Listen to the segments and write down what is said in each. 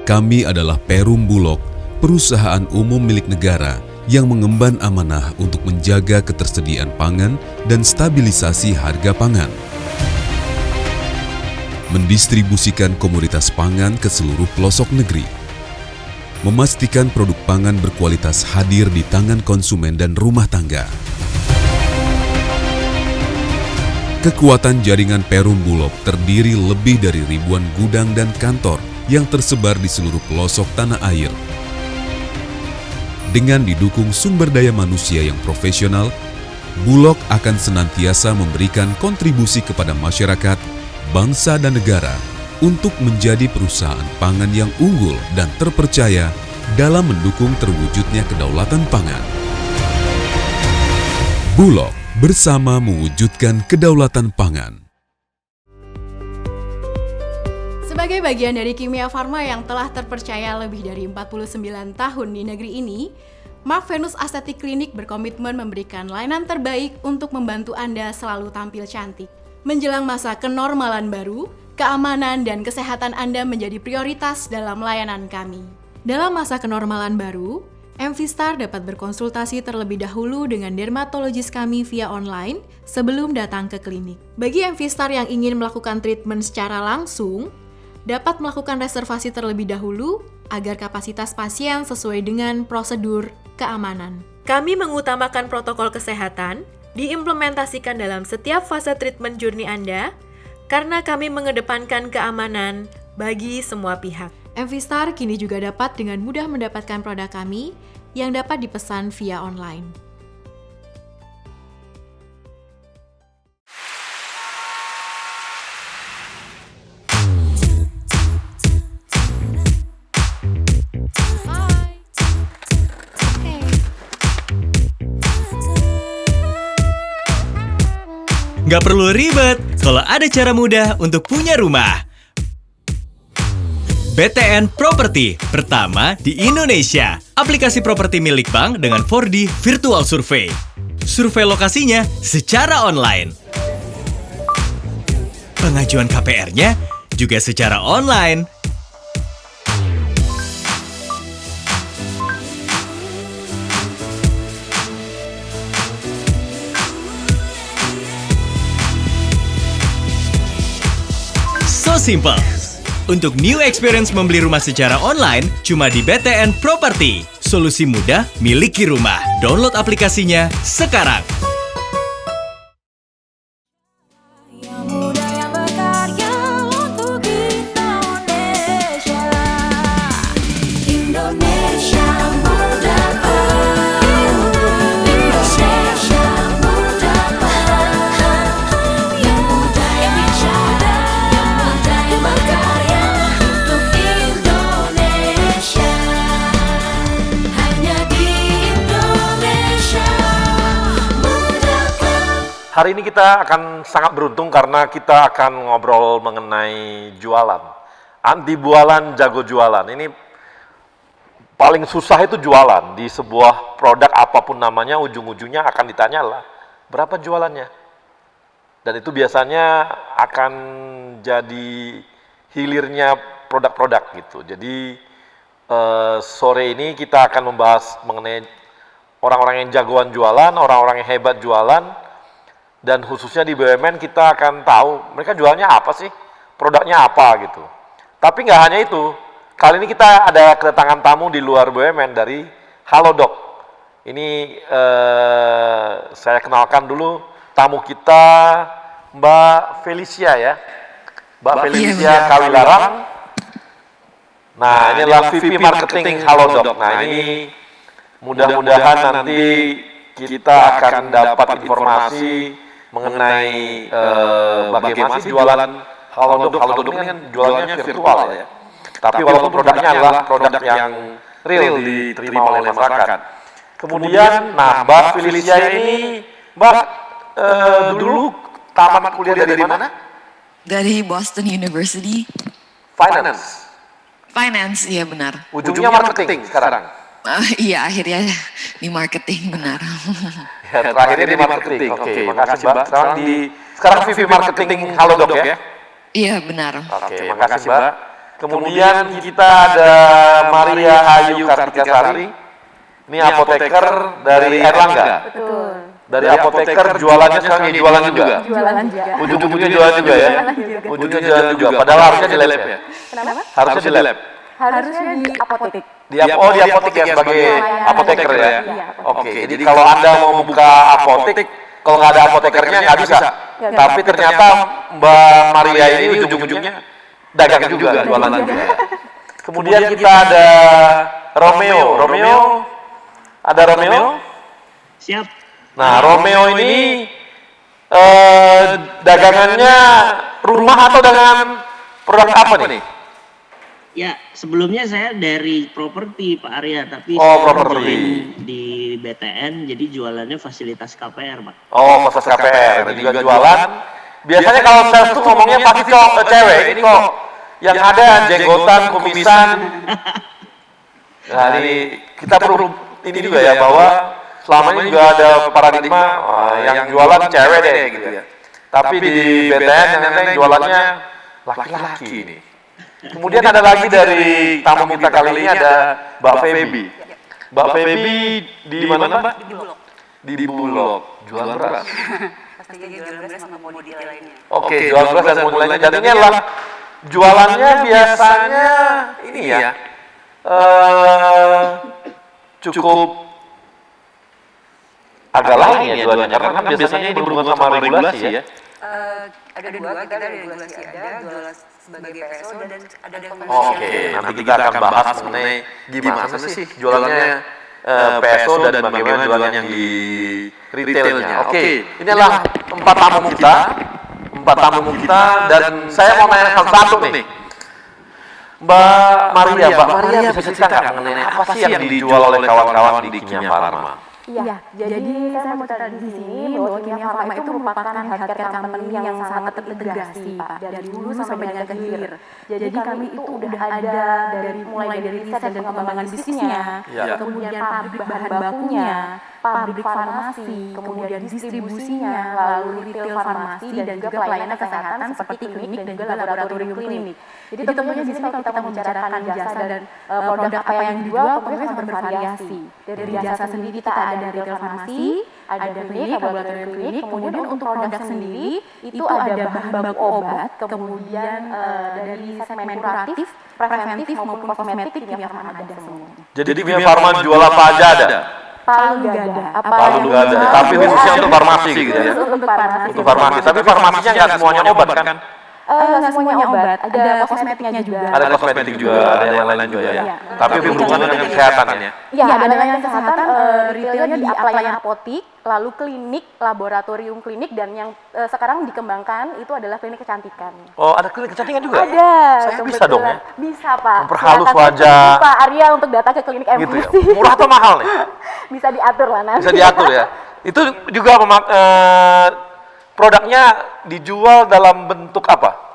Kami adalah Perum Bulog, perusahaan umum milik negara yang mengemban amanah untuk menjaga ketersediaan pangan dan stabilisasi harga pangan. Mendistribusikan komoditas pangan ke seluruh pelosok negeri. Memastikan produk pangan berkualitas hadir di tangan konsumen dan rumah tangga. Kekuatan jaringan Perum Bulog terdiri lebih dari ribuan gudang dan kantor yang tersebar di seluruh pelosok tanah air. Dengan didukung sumber daya manusia yang profesional, Bulog akan senantiasa memberikan kontribusi kepada masyarakat, bangsa dan negara untuk menjadi perusahaan pangan yang unggul dan terpercaya dalam mendukung terwujudnya kedaulatan pangan. Bulog bersama mewujudkan kedaulatan pangan. Sebagai bagian dari Kimia Farma yang telah terpercaya lebih dari 49 tahun di negeri ini, Mark Venus Aesthetic Clinic berkomitmen memberikan layanan terbaik untuk membantu Anda selalu tampil cantik. Menjelang masa kenormalan baru, keamanan dan kesehatan Anda menjadi prioritas dalam layanan kami. Dalam masa kenormalan baru, Envistar dapat berkonsultasi terlebih dahulu dengan dermatologis kami via online sebelum datang ke klinik. Bagi Envistar yang ingin melakukan treatment secara langsung, dapat melakukan reservasi terlebih dahulu agar kapasitas pasien sesuai dengan prosedur keamanan. Kami mengutamakan protokol kesehatan, diimplementasikan dalam setiap fase treatment journey Anda, karena kami mengedepankan keamanan bagi semua pihak. Envistar kini juga dapat dengan mudah mendapatkan produk kami yang dapat dipesan via online. Nggak perlu ribet kalau ada cara mudah untuk punya rumah. BTN Property, pertama di Indonesia. Aplikasi properti milik bank dengan 4D Virtual Survey. Survei lokasinya secara online. Pengajuan KPR-nya juga secara online. So simple. Untuk new experience membeli rumah secara online, cuma di BTN Property. Solusi mudah miliki rumah. Download aplikasinya sekarang. Hari ini kita akan sangat beruntung karena kita akan ngobrol mengenai jualan. Anti bualan, jago jualan. Ini paling susah itu jualan. Di sebuah produk apapun namanya, ujung-ujungnya akan ditanya lah, berapa jualannya? Dan itu biasanya akan jadi hilirnya produk-produk gitu. Jadi sore ini kita akan membahas mengenai orang-orang yang jagoan jualan, orang-orang yang hebat jualan. Dan khususnya di BUMN kita akan tahu mereka jualnya apa sih, produknya apa gitu. Tapi nggak hanya itu, kali ini kita ada kedatangan tamu di luar BUMN dari Halodoc. Ini saya kenalkan dulu tamu kita, Mbak Felicia ya, Mbak Felicia Kawilarang. Nah ini adalah VP Marketing Halodoc. Nah ini mudah-mudahan nanti kita akan dapat informasi mengenai bagaimana sih jualan Halodoc. Halodoc ini kan jualannya virtual ya. Tapi walaupun produknya adalah produk yang real diterima oleh masyarakat. Kemudian, nah Mbak Felicia ini, Mbak dulu tamat kuliah dari mana? Dari Boston University. Finance, iya benar. Ujungnya marketing sekarang. Iya, akhirnya di marketing, benar. Ya, terakhirnya di marketing. Oke, makasih Mbak. Sekarang VP Marketing Halodoc ya? Iya, benar. Oke, makasih Mbak. Kemudian kita ada Maria Ayu Kartikasari. Ini apoteker dari Erlangga. Betul. Dari apoteker jualannya sekarang ini jualan juga. Jualan juga. Ujung-ujungnya jualan juga ya. Ujungnya jualan juga. Padahal harusnya di lab ya. Kenapa? Harusnya di lab. Harusnya di apotek. Di apotek ya sebagai apoteker ya. Iya, Oke. Jadi kalau Anda mau buka apotek, kalau nggak ada apotekernya nggak bisa. Tapi ternyata Mbak Maria ini ujung-ujungnya dagang juga, jualan juga. Kemudian kita ada Romeo. Ada Romeo? Siap. Nah, Romeo ini dagangannya rumah atau dagangan produk apa nih? Ya, sebelumnya saya dari properti Pak Arya, tapi Oh, saya properti. join di BTN, jadi jualannya fasilitas KPR, Pak. Oh, fasilitas KPR, dan juga jualan. Biasanya kalau sales tuh ngomongnya pasti kok ke cewek, ini kok yang ada jenggotan, kumisan. Nah, ini kita perlu ini juga ya, bahwa selama ini juga ada paradigma yang jualan cewek deh gitu ya. Tapi di BTN yang jualannya laki-laki ini. Kemudian ada lagi dari tamu kita kali ini ada Mbak Feby. Mbak Feby di mana Mbak? Di Bulog. Jual beras. Pastinya jual beras sama komoditi lainnya. Oke, jual beras dan komoditi lainnya. Dan ini adalah jualannya biasanya ini ya, cukup agak lain ya jualannya. Karena kan biasanya ini berhubungan sama regulasi ya. Ada dua, kita ada regulasi ada, jual sebagai PSO dan ada Oke, nanti kita akan bahas mengenai gimana sih jualannya PSO dan bagaimana jualan yang di retailnya. Oke, ini adalah empat tamu kita dan saya mau nanya satu nih. Mbak Maria bisa cerita nggak mengenai apa sih yang dijual oleh kawan-kawan di Kimia Farma? Iya, jadi saya mau cerita di sini bahwa Kimia Farma itu merupakan healthcare company yang sangat terintegrasi, Pak, dari hulu sampai dengan ke hilir. Jadi kami itu udah ada mulai dari riset dan pengembangan bisnisnya, kemudian pabrik bahan bakunya, pabrik farmasi, kemudian distribusinya, lalu retail farmasi dan juga pelayanan kesehatan seperti klinik dan juga laboratorium klinik. Jadi tentunya di sini kalau kita membicarakan jasa dan produk apa yang dijual, tentunya sangat bervariasi. Dari jasa sendiri kita ada retail farmasi, ada klinik, laboratorium klinik, kemudian untuk produk sendiri itu ada bahan baku obat, kemudian dari segmen kuratif, preventif maupun kosmetik Kimia Farma ada semua. Jadi Kimia Farma jual apa aja ada? Palu nggak ada. Palu nggak ada, tapi khususnya untuk farmasi gitu ya? Untuk farmasi, tapi farmasinya nggak semuanya obat kan? Nggak semuanya obat, ada kosmetiknya juga. Ada kosmetik juga, ada yang lain juga ya. Tapi berhubungan dengan kesehatan ya? Iya, ada layanan kesehatan, retailnya di pelayanan apotik, lalu klinik, laboratorium klinik, dan yang sekarang dikembangkan itu adalah klinik kecantikan. Oh, ada klinik kecantikan juga? Ada. Saya bisa dong ya? Bisa, Pak. Memperhalus Silakan wajah. Pak Arya untuk datang ke klinik Gitu MPC. ya? Murah atau mahal nih? Bisa diatur lah nanti. Bisa diatur ya? Itu juga produknya dijual dalam bentuk apa?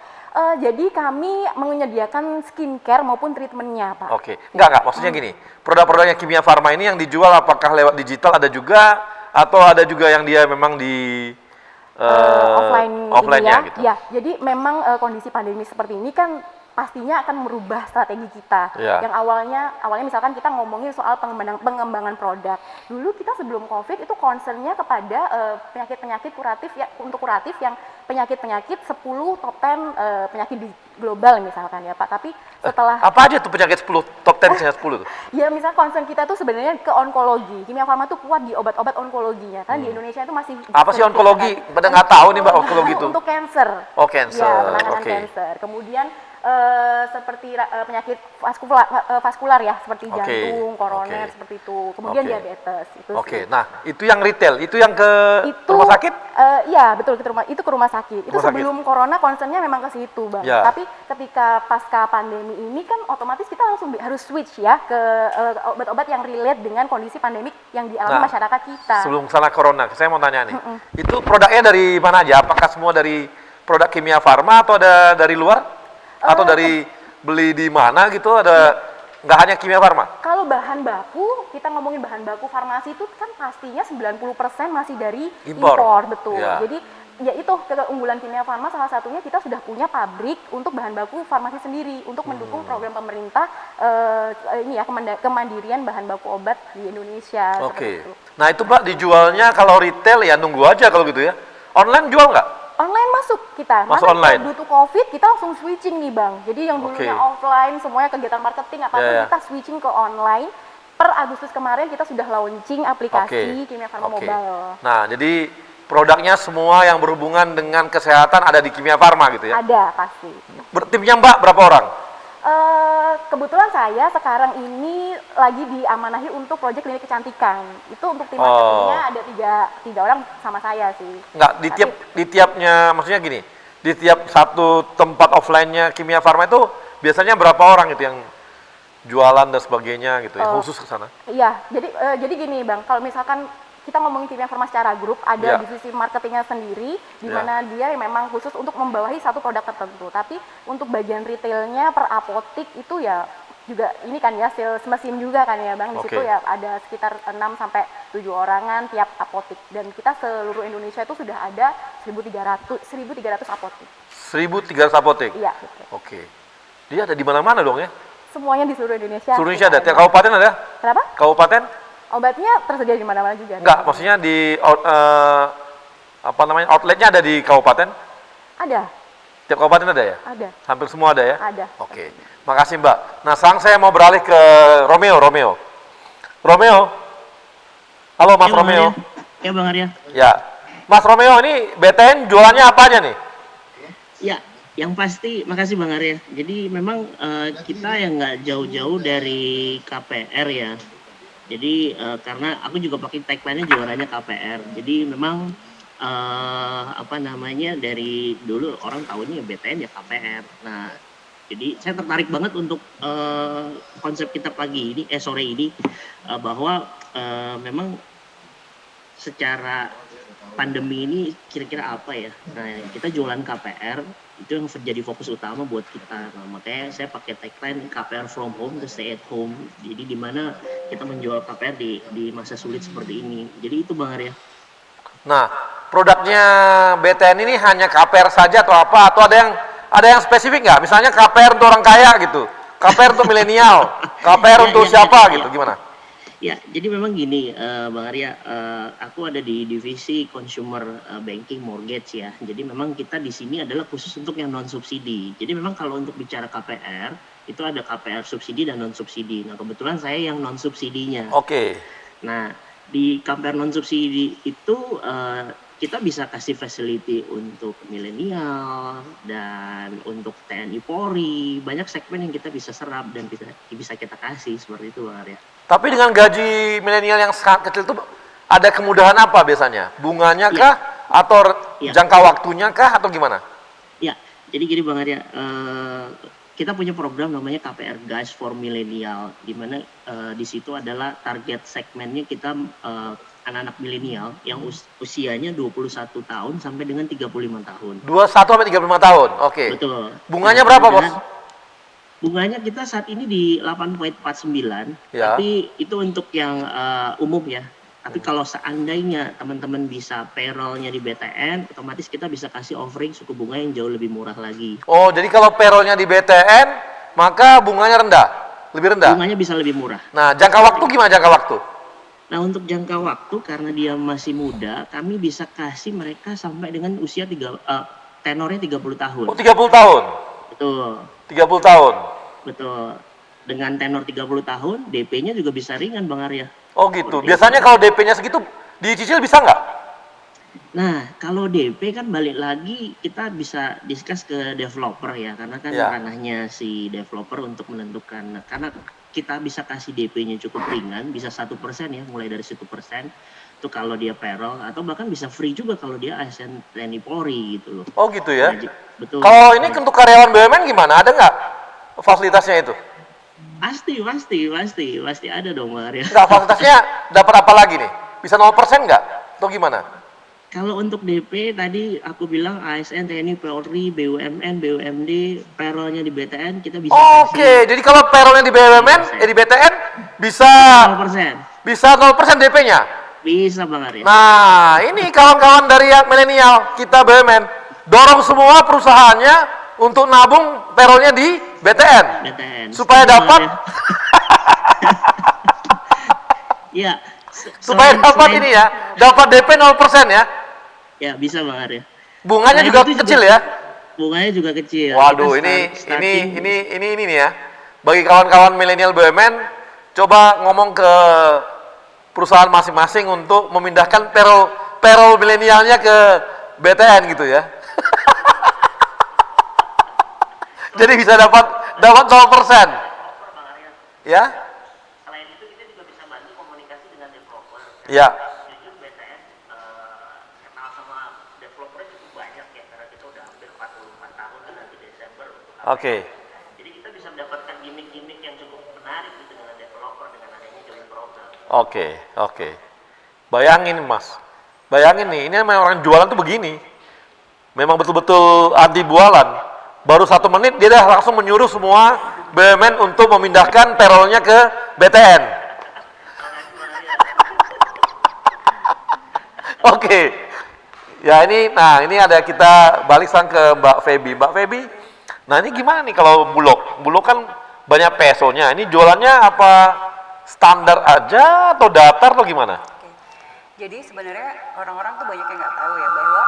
Jadi kami menyediakan skincare maupun treatmentnya, Pak. Oke, enggak, maksudnya gini, produk-produknya Kimia Farma ini yang dijual apakah lewat digital ada juga, atau ada juga yang dia memang di offline-nya ya. gitu? Ya, jadi memang kondisi pandemi seperti ini kan pastinya akan merubah strategi kita. Yang awalnya misalkan kita ngomongin soal pengembangan produk. Dulu kita sebelum COVID itu concernnya kepada penyakit-penyakit kuratif ya, untuk kuratif yang penyakit-penyakit 10 top 10 penyakit di global misalkan ya Pak. Tapi setelah apa aja tuh penyakit 10 top 10 penyakit 10 tuh? Ya misal concern kita tuh sebenarnya ke onkologi. Kimia Farma tuh kuat di obat-obat onkologinya. Kan di Indonesia itu masih apa sih onkologi? Pada nggak tahu nih Mbak onkologi itu. Untuk cancer. Oh, cancer. Ya, penanganan cancer. Kemudian seperti penyakit vaskular ya, seperti jantung, koroner, seperti itu. Kemudian diabetes. Itu nah itu yang retail, itu yang ke rumah sakit? Iya betul, itu ke rumah sakit. Itu sebelum corona concernnya memang ke situ Bang. Tapi ketika pasca pandemi ini kan otomatis kita langsung harus switch ya ke obat-obat yang relate dengan kondisi pandemik yang dialami masyarakat kita. Sebelum sana corona, saya mau tanya nih, itu produknya dari mana aja? Apakah semua dari produk Kimia Farma atau ada dari luar? Atau dari beli di mana gitu, ada nggak hanya Kimia Farma? Kalau bahan baku, kita ngomongin bahan baku farmasi itu kan pastinya 90% masih dari impor betul. Jadi ya itu keunggulan Kimia Farma salah satunya kita sudah punya pabrik untuk bahan baku farmasi sendiri untuk mendukung program pemerintah ini ya kemandirian bahan baku obat di Indonesia. Oke. Nah itu Mbak dijualnya kalau retail ya nunggu aja kalau gitu ya. Online jual nggak? Online masuk kita. Masuk online. Due to COVID kita langsung switching nih Bang. Jadi yang dulunya offline semuanya kegiatan marketing apapun kita switching ke online. Per Agustus kemarin kita sudah launching aplikasi Kimia Farma Mobile. Nah, jadi produknya semua yang berhubungan dengan kesehatan ada di Kimia Farma gitu ya? Ada, pasti. Timnya Mbak berapa orang? Kebetulan saya sekarang ini lagi diamanahi untuk proyek klinik kecantikan. Itu untuk tim marketingnya ada tiga orang sama saya sih. Enggak, di tiapnya, maksudnya gini, di tiap satu tempat offline-nya Kimia Farma itu biasanya berapa orang itu yang jualan dan sebagainya gitu ya, khusus ke sana? Iya, jadi gini Bang, kalau misalkan kita ngomongin Kimia Farma secara grup, ada divisi marketingnya sendiri, di mana dia memang khusus untuk membawahi satu produk tertentu. Tapi untuk bagian retailnya per apotik itu ya juga ini kan ya sales mesin juga kan ya Bang. Di situ ya ada sekitar 6 sampai 7 orangan tiap apotik. Dan kita seluruh Indonesia itu sudah ada 1.300 apotik. 1.300 apotik? Iya, betul. Oke. Dia ada di mana-mana dong ya? Semuanya di seluruh Indonesia. Seluruh Indonesia ada? Tiap kabupaten ada? Kenapa? Kabupaten? Obatnya tersedia di mana-mana juga. Enggak, maksudnya di outletnya ada di kabupaten? Ada. Tiap kabupaten ada ya? Ada. Hampir semua ada ya? Ada. Oke. Makasih Mbak. Nah, sekarang saya mau beralih ke Romeo. Halo Mas Romeo. Ya Bang Arya. Ya. Mas Romeo, ini BTN jualannya apa aja nih? Ya, yang pasti, makasih Bang Arya. Jadi memang kita yang nggak jauh-jauh dari KPR ya. Jadi karena aku juga pakai tagline-nya juaranya KPR. Jadi memang dari dulu orang tahunya BTN ya KPR. Nah, jadi saya tertarik banget untuk konsep kita sore ini bahwa memang secara pandemi ini kira-kira apa ya? Nah, kita jualan KPR itu yang jadi fokus utama buat kita. Nah, makanya saya pakai tagline KPR from home to stay at home. Jadi di mana kita menjual KPR di masa sulit seperti ini. Jadi itu Bang Arya. Nah, produknya BTN ini hanya KPR saja atau apa? Atau ada yang spesifik nggak? Misalnya KPR untuk orang kaya gitu, KPR untuk milenial, KPR untuk siapa gitu, gimana? Ya, jadi memang gini, Bang Arya, aku ada di divisi consumer banking mortgage ya. Jadi memang kita di sini adalah khusus untuk yang non subsidi. Jadi memang kalau untuk bicara KPR itu ada KPR subsidi dan non subsidi. Nah kebetulan saya yang non subsidinya. Oke. Nah di KPR non subsidi itu kita bisa kasih facility untuk milenial dan untuk TNI Polri, banyak segmen yang kita bisa serap dan bisa kita kasih seperti itu Bang Arya. Tapi dengan gaji milenial yang sangat kecil itu ada kemudahan apa biasanya? Bunganya kah? Atau jangka waktunya kah? Atau gimana? Ya, jadi gini Bang Arya, kita punya program namanya KPR Guys for Millennial, di mana di situ adalah target segmennya kita anak-anak milenial yang usianya 21 tahun sampai dengan 35 tahun. 21 sampai 35 tahun, oke. Betul. Bunganya berapa Bos? Bunganya kita saat ini di 8,49, ya. Tapi itu untuk yang umum ya. Tapi kalau seandainya teman-teman bisa payroll-nya di BTN, otomatis kita bisa kasih offering suku bunga yang jauh lebih murah lagi. Oh, jadi kalau payroll-nya di BTN, maka bunganya rendah? Lebih rendah? Bunganya bisa lebih murah. Nah, jangka waktu gimana jangka waktu? Nah, untuk jangka waktu karena dia masih muda, kami bisa kasih mereka sampai dengan usia tenornya 30 tahun. Oh, 30 tahun? Betul. 30 tahun? Betul. Dengan tenor 30 tahun, DP-nya juga bisa ringan Bang Arya. Oh gitu. Biasanya kalau DP-nya segitu dicicil bisa nggak? Nah, kalau DP kan balik lagi kita bisa discuss ke developer ya, karena kan ranahnya si developer untuk menentukan. Nah, karena kita bisa kasih DP-nya cukup ringan, bisa 1% ya, mulai dari 1%. Itu kalau dia payroll, atau bahkan bisa free juga kalau dia ASN TNI Polri gitu loh. Oh gitu ya? Nah, betul. Kalau ini untuk karyawan BUMN gimana? Ada nggak fasilitasnya itu? Pasti ada dong Bang Arya. Nggak, fasilitasnya dapat apa lagi nih? Bisa 0% nggak? Atau gimana? Kalau untuk DP tadi aku bilang ASN, TNI, Polri, BUMN, BUMD, payroll-nya di BTN kita bisa Oke, jadi kalau payroll-nya di BUMN, di BTN bisa 0%. Bisa 0% DP-nya? Bisa Bang Arya. Nah, ini kawan-kawan dari yang milenial, kita BUMN, dorong semua perusahaannya untuk nabung payroll-nya di BTN. BTN. Supaya Setuju, dapat, Bang Arya. Iya. supaya dapat ini ya, dapat DP 0% ya. Ya, bisa Bang Arya. Bunganya Selain juga itu kecil ya. Bunganya juga kecil. Waduh, Kita starting- ini nih ya. Bagi kawan-kawan milenial BUMN, coba ngomong ke perusahaan masing-masing untuk memindahkan payroll milenialnya ke BTN gitu ya. Jadi bisa dapat 0%. Ya? Selain itu kita juga bisa bantu komunikasi dengan developer. Ya. Jujur BTN kenal sama developer cukup banyak ya, karena kita udah hampir 44 tahun kan nanti Desember untuk Oke. Jadi kita bisa mendapatkan gimmick-gimmick yang cukup menarik gitu dengan developer dengan adanya join program. Oke. Bayangin Mas. Bayangin nih, ini memang orang jualan tuh begini. Memang betul-betul anti bualan. Baru 1 menit dia dah langsung menyuruh semua BUMN untuk memindahkan payroll-nya ke BTN. Oke. Ya ini ada kita balik sang ke Mbak Feby. Mbak Feby, nah ini gimana nih kalau Bulog? Bulog kan banyak pesonya. Ini jualannya apa standar aja atau datar atau gimana? Oke. Jadi sebenarnya orang-orang tuh banyak yang nggak tahu ya bahwa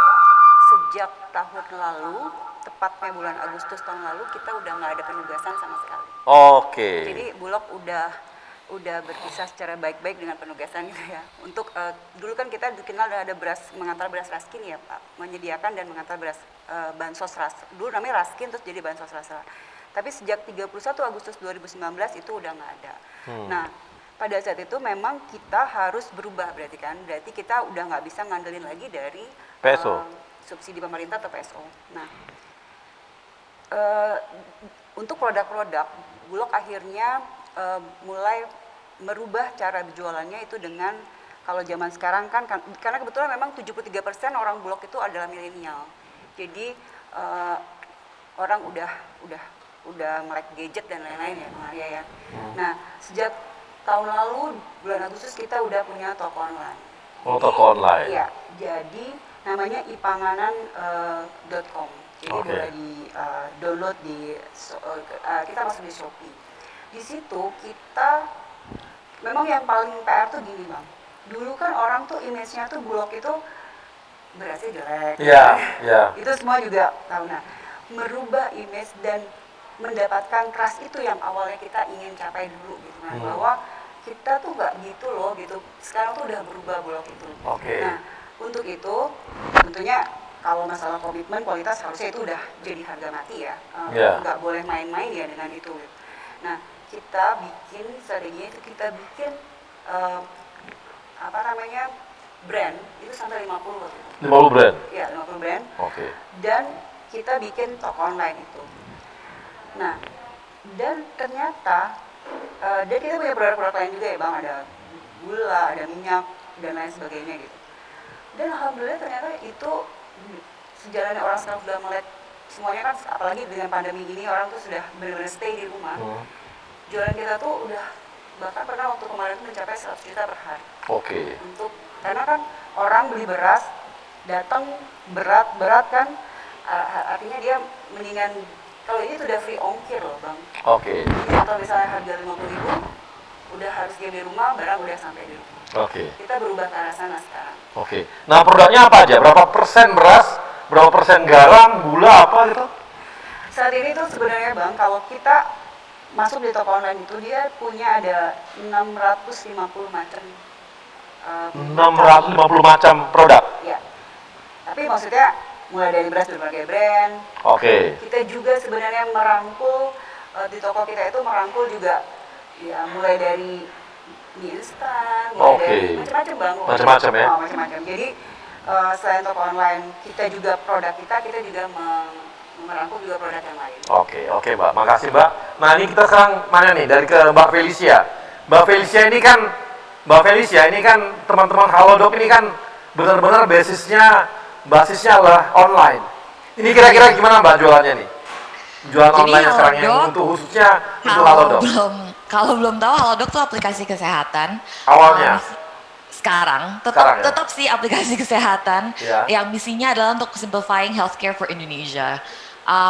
sejak tahun lalu, tepatnya bulan Agustus tahun lalu, kita udah nggak ada penugasan sama sekali. Oke. Jadi Bulog udah berpisah secara baik-baik dengan penugasan gitu ya. Untuk dulu kan kita dikenal ada mengantar beras raskin ya Pak, menyediakan dan mengantar beras bansos ras. Dulu namanya raskin terus jadi bansos rasa. Tapi sejak 31 Agustus 2019 itu udah nggak ada. Nah, pada saat itu memang kita harus berubah berarti kita udah nggak bisa ngandelin lagi dari PSO. Subsidi pemerintah atau PSO. Nah, untuk produk-produk Bulog akhirnya mulai merubah cara berjualannya itu dengan kalau zaman sekarang kan karena kebetulan memang 73% orang Bulog itu adalah milenial. Jadi orang udah melek gadget dan lain-lain ya Bang Arya ya. Nah, sejak tahun lalu bulan Agustus kita udah punya toko online. Oh, toko online. Iya, jadi namanya ipanganan.com. Jadi boleh di download kita masuk di Shopee. Di situ kita memang yang paling PR tuh gini Bang. Dulu kan orang tuh image-nya tuh Bulog itu berasnya jelek. Iya. Itu semua juga tahu. Nah, merubah image dan mendapatkan trust itu yang awalnya kita ingin capai dulu gitu kan. Bahwa kita tuh nggak gitu loh gitu. Sekarang tuh udah berubah Bulog itu. Oke. Nah, untuk itu tentunya kalau masalah komitmen kualitas harusnya itu udah jadi harga mati ya. Nggak boleh main-main ya dengan itu. Nah, kita bikin strateginya itu kita bikin brand itu sampai 50 waktu itu. 50 brand. Iya, 50 brand. Oke. Dan kita bikin toko online itu. Nah, dan ternyata dan kita punya produk-produk lain juga ya Bang, ada gula, ada minyak dan lain sebagainya gitu. Dan alhamdulillah ternyata itu sejalannya orang sekarang sudah melihat semuanya kan, apalagi dengan pandemi ini orang tuh sudah benar-benar stay di rumah. Jualan kita tuh udah bahkan pernah waktu kemarin tuh mencapai 100 juta per hari. Oke. Karena kan orang beli beras datang berat kan, artinya dia mendingan kalau ini tuh udah free ongkir loh Bang. Oke. Jadi atau misalnya harga 50.000 udah harus dia di rumah, barang udah sampai di rumah. Oke. Kita berubah ke arah sana sekarang. Oke. Nah, produknya apa aja? Berapa persen beras? Berapa persen garam, gula, apa gitu? Saat ini tuh sebenarnya Bang, kalau kita masuk di toko online itu dia punya ada 650 macam 650 macam produk. ya. Tapi maksudnya mulai dari beras berbagai brand. Oke. Kita juga sebenarnya merangkul di toko kita itu merangkul juga ya mulai dari mie instan, mulai dari macam-macam Bang. Macam-macam ya. Macam-macam. Jadi selain toko online, kita juga produk kita juga merangkul juga produk yang lain. Oke Mbak, makasih Mbak. Nah ini kita sekarang mana nih, dari ke Mbak Felicia. Mbak Felicia ini kan teman-teman Halodoc ini kan benar-benar basisnya adalah online. Ini kira-kira gimana Mbak jualannya nih? Jualan Jadi online sekarang yang Halodoc, untuk khususnya untuk Halodoc. Kalau belum tahu, Halodoc tuh aplikasi kesehatan. Awalnya? sekarang Sekarang ya? tetap sih aplikasi kesehatan Ya. yang misinya adalah untuk simplifying healthcare for Indonesia.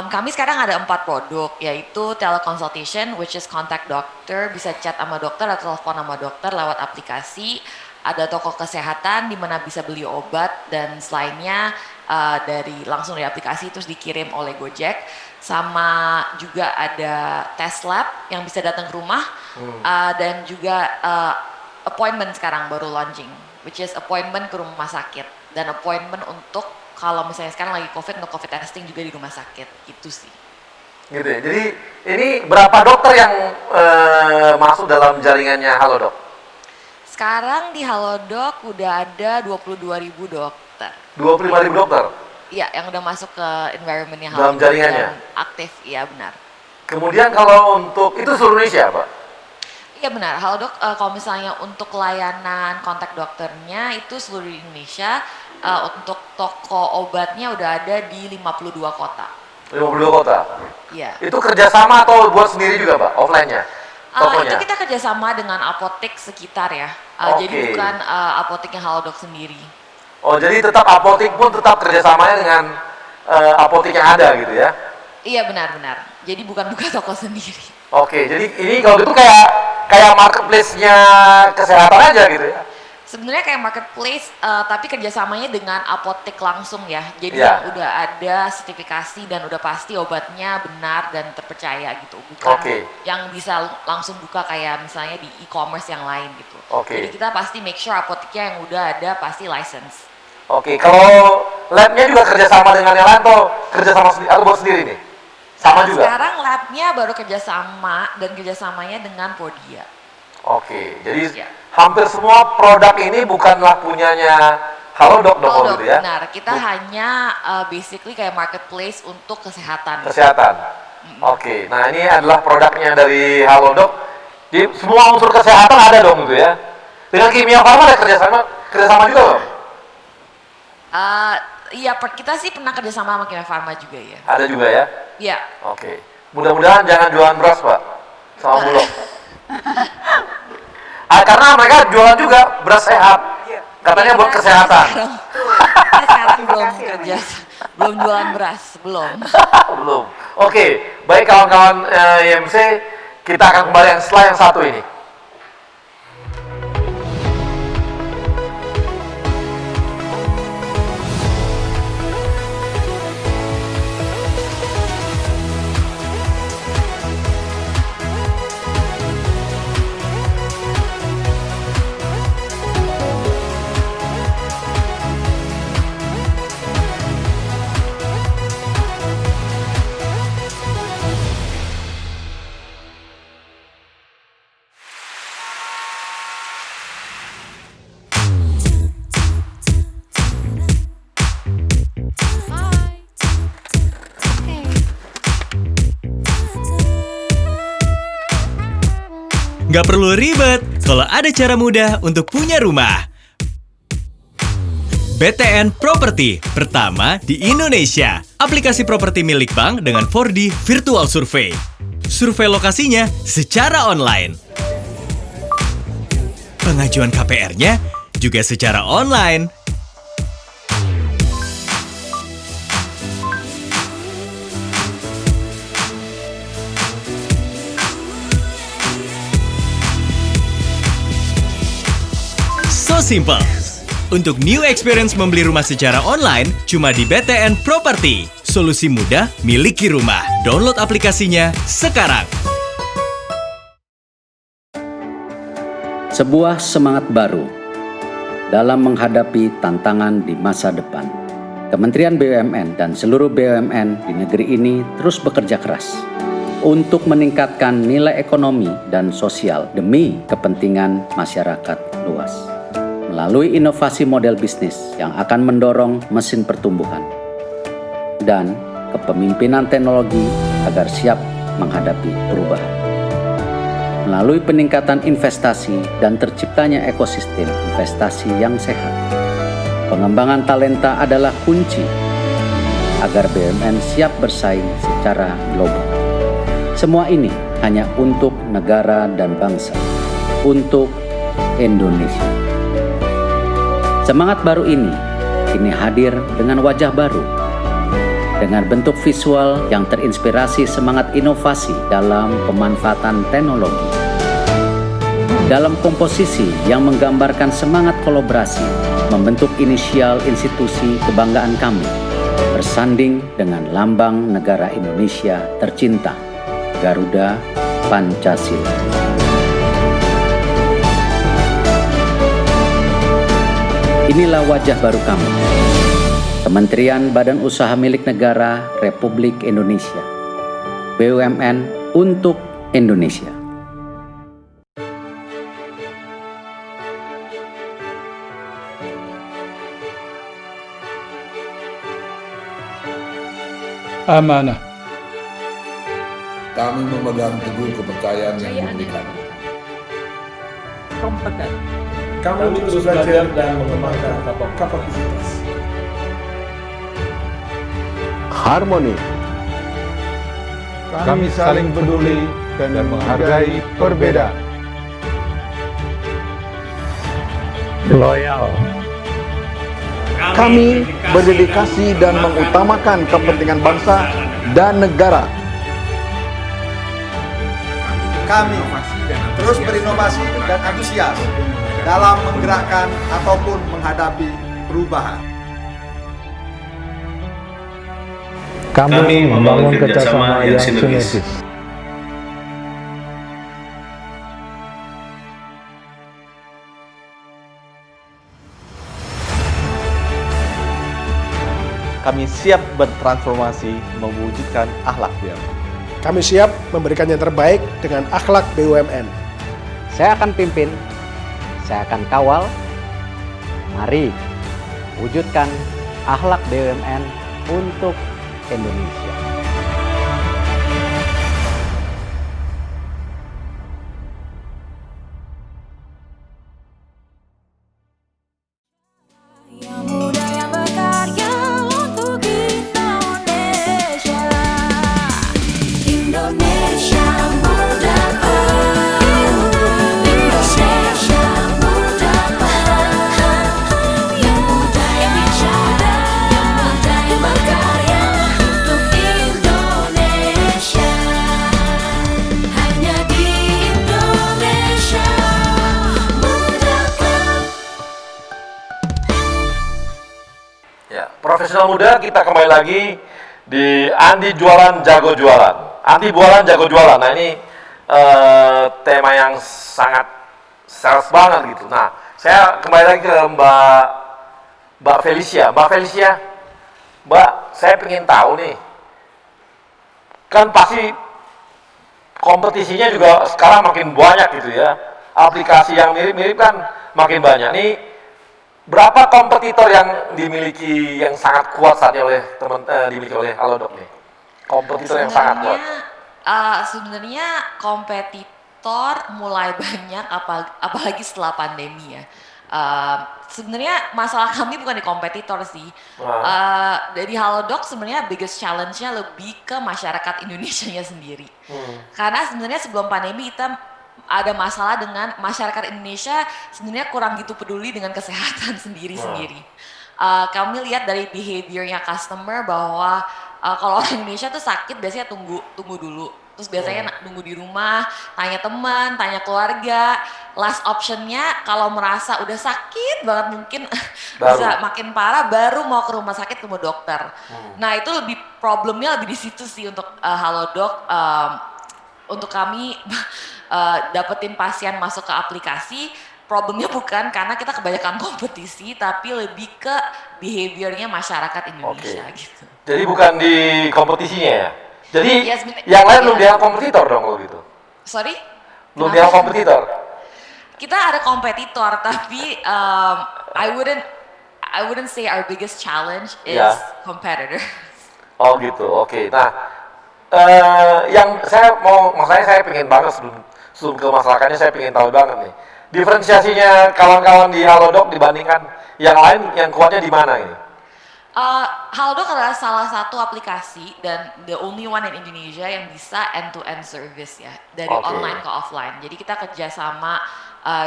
Kami sekarang ada 4 produk, yaitu teleconsultation, which is contact doctor, bisa chat sama dokter atau telepon sama dokter lewat aplikasi. Ada toko kesehatan di mana bisa beli obat dan selainnya langsung dari aplikasi terus dikirim oleh Gojek. Sama juga ada test lab yang bisa datang ke rumah dan juga appointment sekarang baru launching, which is appointment ke rumah sakit dan appointment untuk kalau misalnya sekarang lagi COVID untuk COVID testing juga di rumah sakit, gitu sih. Gitu ya. Jadi ini berapa dokter yang masuk dalam jaringannya Halodoc? Sekarang di Halodoc udah ada 22.000 dokter. 25.000 dokter. Iya, yang udah masuk ke environment-nya Dalam Halodoc jaringannya? dan aktif, iya benar. Kemudian kalau untuk itu seluruh Indonesia, Pak? Iya benar, Halodoc kalau misalnya untuk layanan kontak dokternya itu seluruh Indonesia, untuk toko obatnya udah ada di 52 kota. 52 kota. Iya. Itu kerjasama atau buat sendiri juga, Pak? Offline-nya? Tokonya? Itu kita kerjasama dengan apotek sekitar ya, Oke. jadi bukan apoteknya Halodoc sendiri. Oh, jadi tetap apotek pun tetap kerjasamanya dengan apotek yang ada gitu ya? Iya benar-benar, jadi bukan buka toko sendiri. Oke, jadi ini kalau gitu kayak marketplace-nya kesehatan aja gitu ya? Sebenarnya kayak marketplace, tapi kerjasamanya dengan apotek langsung ya. Jadi Iya. udah ada sertifikasi dan udah pasti obatnya benar dan terpercaya gitu. Bukan Oke. yang bisa langsung buka kayak misalnya di e-commerce yang lain gitu. Oke. Jadi kita pasti make sure apoteknya yang udah ada pasti license. Oke, kalau labnya juga kerjasama dengan yang lain atau kerjasama sendiri atau buat sendiri nih? Sama Nah, juga? sekarang labnya baru kerjasama dan kerjasamanya dengan Podia. Oke, jadi Iya. hampir semua produk ini bukanlah punyanya Halodoc dong kalau Halodoc, gitu ya? benar. Kita hanya basically kayak marketplace untuk kesehatan. Kesehatan. Oke, nah ini adalah produknya dari Halodoc. Jadi semua unsur kesehatan ada dong gitu ya? Dengan Kimia Farma ada kerjasama juga loh? Iya, kita sih pernah kerjasama sama Kimia Farma juga ya. Ada juga ya? Iya. Oke. Mudah-mudahan jangan jualan beras, Pak. Sama Bulog. Karena mereka jualan juga beras sehat. Katanya buat kesehatan. Sekarang belum Kasih ya, kerja, belum jualan beras, belum. Belum. Oke, baik kawan-kawan IMC, kita akan kembali setelah yang satu ini. Nggak perlu ribet kalau ada cara mudah untuk punya rumah. BTN Property, pertama di Indonesia. Aplikasi properti milik bank dengan 4D Virtual Survey. Survei lokasinya secara online. Pengajuan KPR-nya juga secara online. So simple. Untuk new experience membeli rumah secara online, cuma di BTN Property. Solusi mudah miliki rumah. Download aplikasinya sekarang. Sebuah semangat baru dalam menghadapi tantangan di masa depan. Kementerian BUMN dan seluruh BUMN di negeri ini terus bekerja keras untuk meningkatkan nilai ekonomi dan sosial demi kepentingan masyarakat luas. Melalui inovasi model bisnis yang akan mendorong mesin pertumbuhan dan kepemimpinan teknologi agar siap menghadapi perubahan. Melalui peningkatan investasi dan terciptanya ekosistem investasi yang sehat, pengembangan talenta adalah kunci agar BUMN siap bersaing secara global. Semua ini hanya untuk negara dan bangsa, untuk Indonesia. Semangat baru ini kini hadir dengan wajah baru, dengan bentuk visual yang terinspirasi semangat inovasi dalam pemanfaatan teknologi. Dalam komposisi yang menggambarkan semangat kolaborasi, membentuk inisial institusi kebanggaan kami, bersanding dengan lambang negara Indonesia tercinta, Garuda Pancasila. Inilah wajah baru kami, Kementerian Badan Usaha Milik Negara Republik Indonesia, BUMN untuk Indonesia. Amanah. Kami memegang teguh kepercayaan yang diberikan. Kompeten. Kami terus belajar dan mengembangkan kapasitas. Harmoni. Kami saling peduli dan menghargai perbedaan. Loyal. Kami berdedikasi dan mengutamakan kepentingan bangsa dan negara. Kami terus berinovasi dan antusias dalam menggerakkan ataupun menghadapi perubahan. Kami membangun kerjasama yang sinergis. Kami siap bertransformasi mewujudkan akhlak BUMN. Kami siap memberikan yang terbaik dengan akhlak BUMN. Saya akan pimpin, saya akan kawal. Mari wujudkan akhlak BUMN untuk Indonesia. Profesional muda, kita kembali lagi di Andi Jualan Jago Jualan. Andi Jualan Jago Jualan. Nah ini tema yang sangat sales banget gitu. Nah saya kembali lagi ke Mbak Felicia. Mbak Felicia, Mbak, saya pengen tahu nih, kan pasti kompetisinya juga sekarang makin banyak gitu ya. Aplikasi yang mirip-mirip kan makin banyak nih. Berapa kompetitor yang dimiliki yang sangat kuat saat ini oleh dimiliki oleh Halodoc nih? Kompetitor yang sangat kuat. Sebenarnya kompetitor mulai banyak apalagi setelah pandemi ya. Sebenarnya masalah kami bukan di kompetitor sih. Dari Halodoc sebenarnya biggest challenge-nya lebih ke masyarakat Indonesianya sendiri. Karena sebenarnya sebelum pandemi kita ada masalah dengan masyarakat Indonesia sebenarnya kurang gitu peduli dengan kesehatan sendiri-sendiri. Kami lihat dari behaviornya customer bahwa kalau orang Indonesia tuh sakit biasanya tunggu dulu. Terus biasanya nunggu di rumah, tanya teman, tanya keluarga. Last optionnya kalau merasa udah sakit banget mungkin bisa makin parah baru mau ke rumah sakit ketemu dokter. Nah itu lebih problemnya lebih di situ sih untuk Halodoc. Untuk kami dapetin pasien masuk ke aplikasi, problemnya bukan karena kita kebanyakan kompetisi, tapi lebih ke behaviornya masyarakat Indonesia gitu. Jadi bukan di kompetisinya ya? Jadi yang lain belum dianggap kompetitor dong kalau gitu? Sorry? Belum dianggap kompetitor? Kita ada kompetitor, tapi I wouldn't say our biggest challenge is competitor. Oh gitu, oke. Nah, yang maksudnya saya pengen banget sebelum ke masyarakatnya saya pengen tahu banget nih. Diferensiasinya kawan-kawan di Halodoc dibandingkan yang lain, yang kuatnya di mana ini? Halodoc adalah salah satu aplikasi dan the only one in Indonesia yang bisa end-to-end service ya, dari online ke offline. Jadi kita kerjasama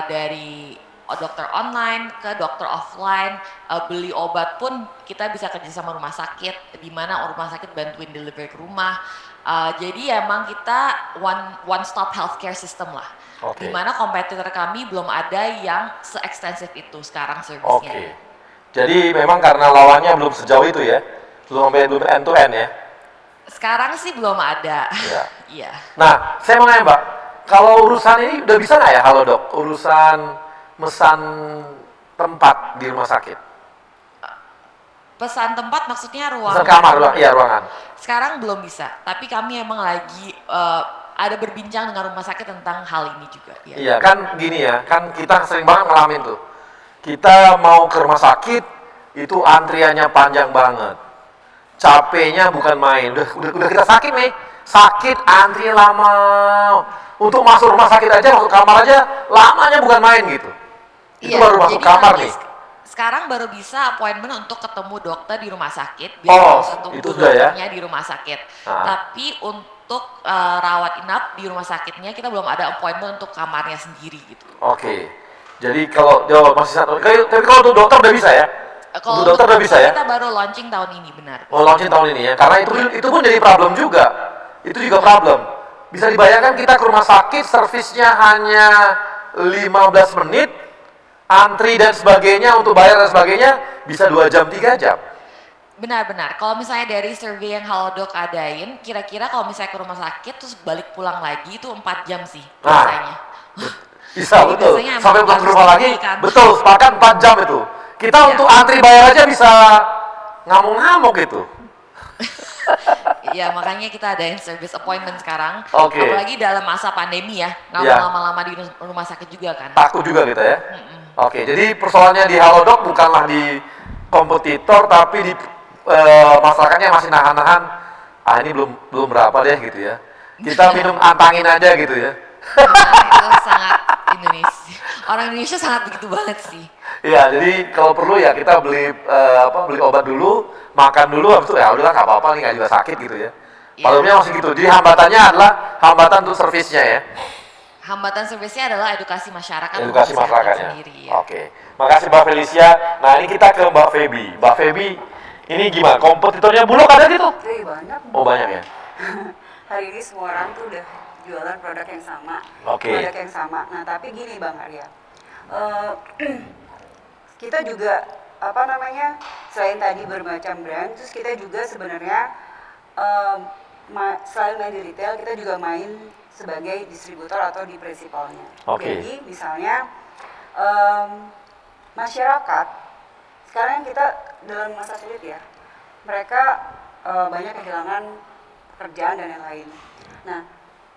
dari dokter online ke dokter offline, beli obat pun kita bisa kerja sama rumah sakit, di mana rumah sakit bantuin deliver ke rumah. Jadi emang kita one stop healthcare system lah. Di mana kompetitor kami belum ada yang se-ekstensif itu sekarang servisnya. Jadi memang karena lawannya belum sejauh itu ya, belum end to end ya. Sekarang sih belum ada. Iya. Nah, saya mau nanya Mbak, kalau urusan ini udah bisa nggak ya Halodoc, urusan mesan tempat di rumah sakit? Pesan tempat maksudnya ruangan? Pesan kamar, ruangan. Sekarang belum bisa, tapi kami emang lagi ada berbincang dengan rumah sakit tentang hal ini juga. Ya. Iya, kan gini ya, kan kita sering banget ngalamin tuh. Kita mau ke rumah sakit, itu antriannya panjang banget. Capeknya bukan main, udah kita sakit nih, sakit antri lama, untuk masuk rumah sakit aja, masuk kamar aja, lamanya bukan main gitu. Itu baru masuk kamar nih. Sekarang baru bisa appointment untuk ketemu dokter di rumah sakit, biar langsung tunggu dokternya di rumah sakit. Tapi untuk rawat inap di rumah sakitnya kita belum ada appointment untuk kamarnya sendiri gitu. Jadi kalau masih satu, tapi kalau untuk dokter udah bisa ya? Kalau untuk dokter udah bisa ya? Kita baru launching tahun ini, benar. Launching tahun ini ya, karena itu pun jadi problem juga. Itu juga problem. Bisa dibayangkan kita ke rumah sakit, servisnya hanya 15 menit, antri dan sebagainya untuk bayar dan sebagainya bisa 2 jam, 3 jam. Benar-benar. Kalau misalnya dari survei yang Halodoc adain, kira-kira kalau misalnya ke rumah sakit terus balik pulang lagi itu 4 jam sih biasanya. Bisa, betul. Sampai pulang ke rumah lagi, betul, sepakat 4 jam itu. Kita untuk antri bayar aja bisa ngamuk-ngamuk gitu. Ya, makanya kita adain service appointment sekarang. Oke. Apalagi dalam masa pandemi ya, nggak mau lama-lama di rumah sakit juga kan. Takut juga gitu ya. Oke, jadi persoalannya di Halodoc bukanlah di kompetitor, tapi di masyarakatnya masih nahan-nahan. Ini belum berapa deh gitu ya. Kita minum antangin aja gitu ya. Itu sangat Indonesia. Orang Indonesia sangat begitu banget sih. Iya, jadi kalau perlu ya kita beli obat dulu, makan dulu, habis itu ya udahlah nggak apa-apa nih, nggak juga sakit gitu ya. Problemnya masih gitu. Jadi hambatannya adalah hambatan untuk servisnya ya. Hambatan servisnya adalah edukasi masyarakat. Edukasi masyarakatnya. Sendiri, ya. Oke, makasih Mbak Felicia. Nah ini kita ke Mbak Feby. Mbak Feby, ini gimana? Kompetitornya Bulog ada gitu? Banyak. Oh banyak ya. Hari ini semua orang tuh udah jualan produk yang sama. Produk yang sama. Nah tapi gini Bang Arya. Kita juga selain tadi bermacam brand, terus kita juga sebenarnya selain main di retail, kita juga main sebagai distributor atau di prinsipalnya. Jadi misalnya masyarakat sekarang kita dalam masa sulit ya, mereka banyak kehilangan pekerjaan dan yang lain. Nah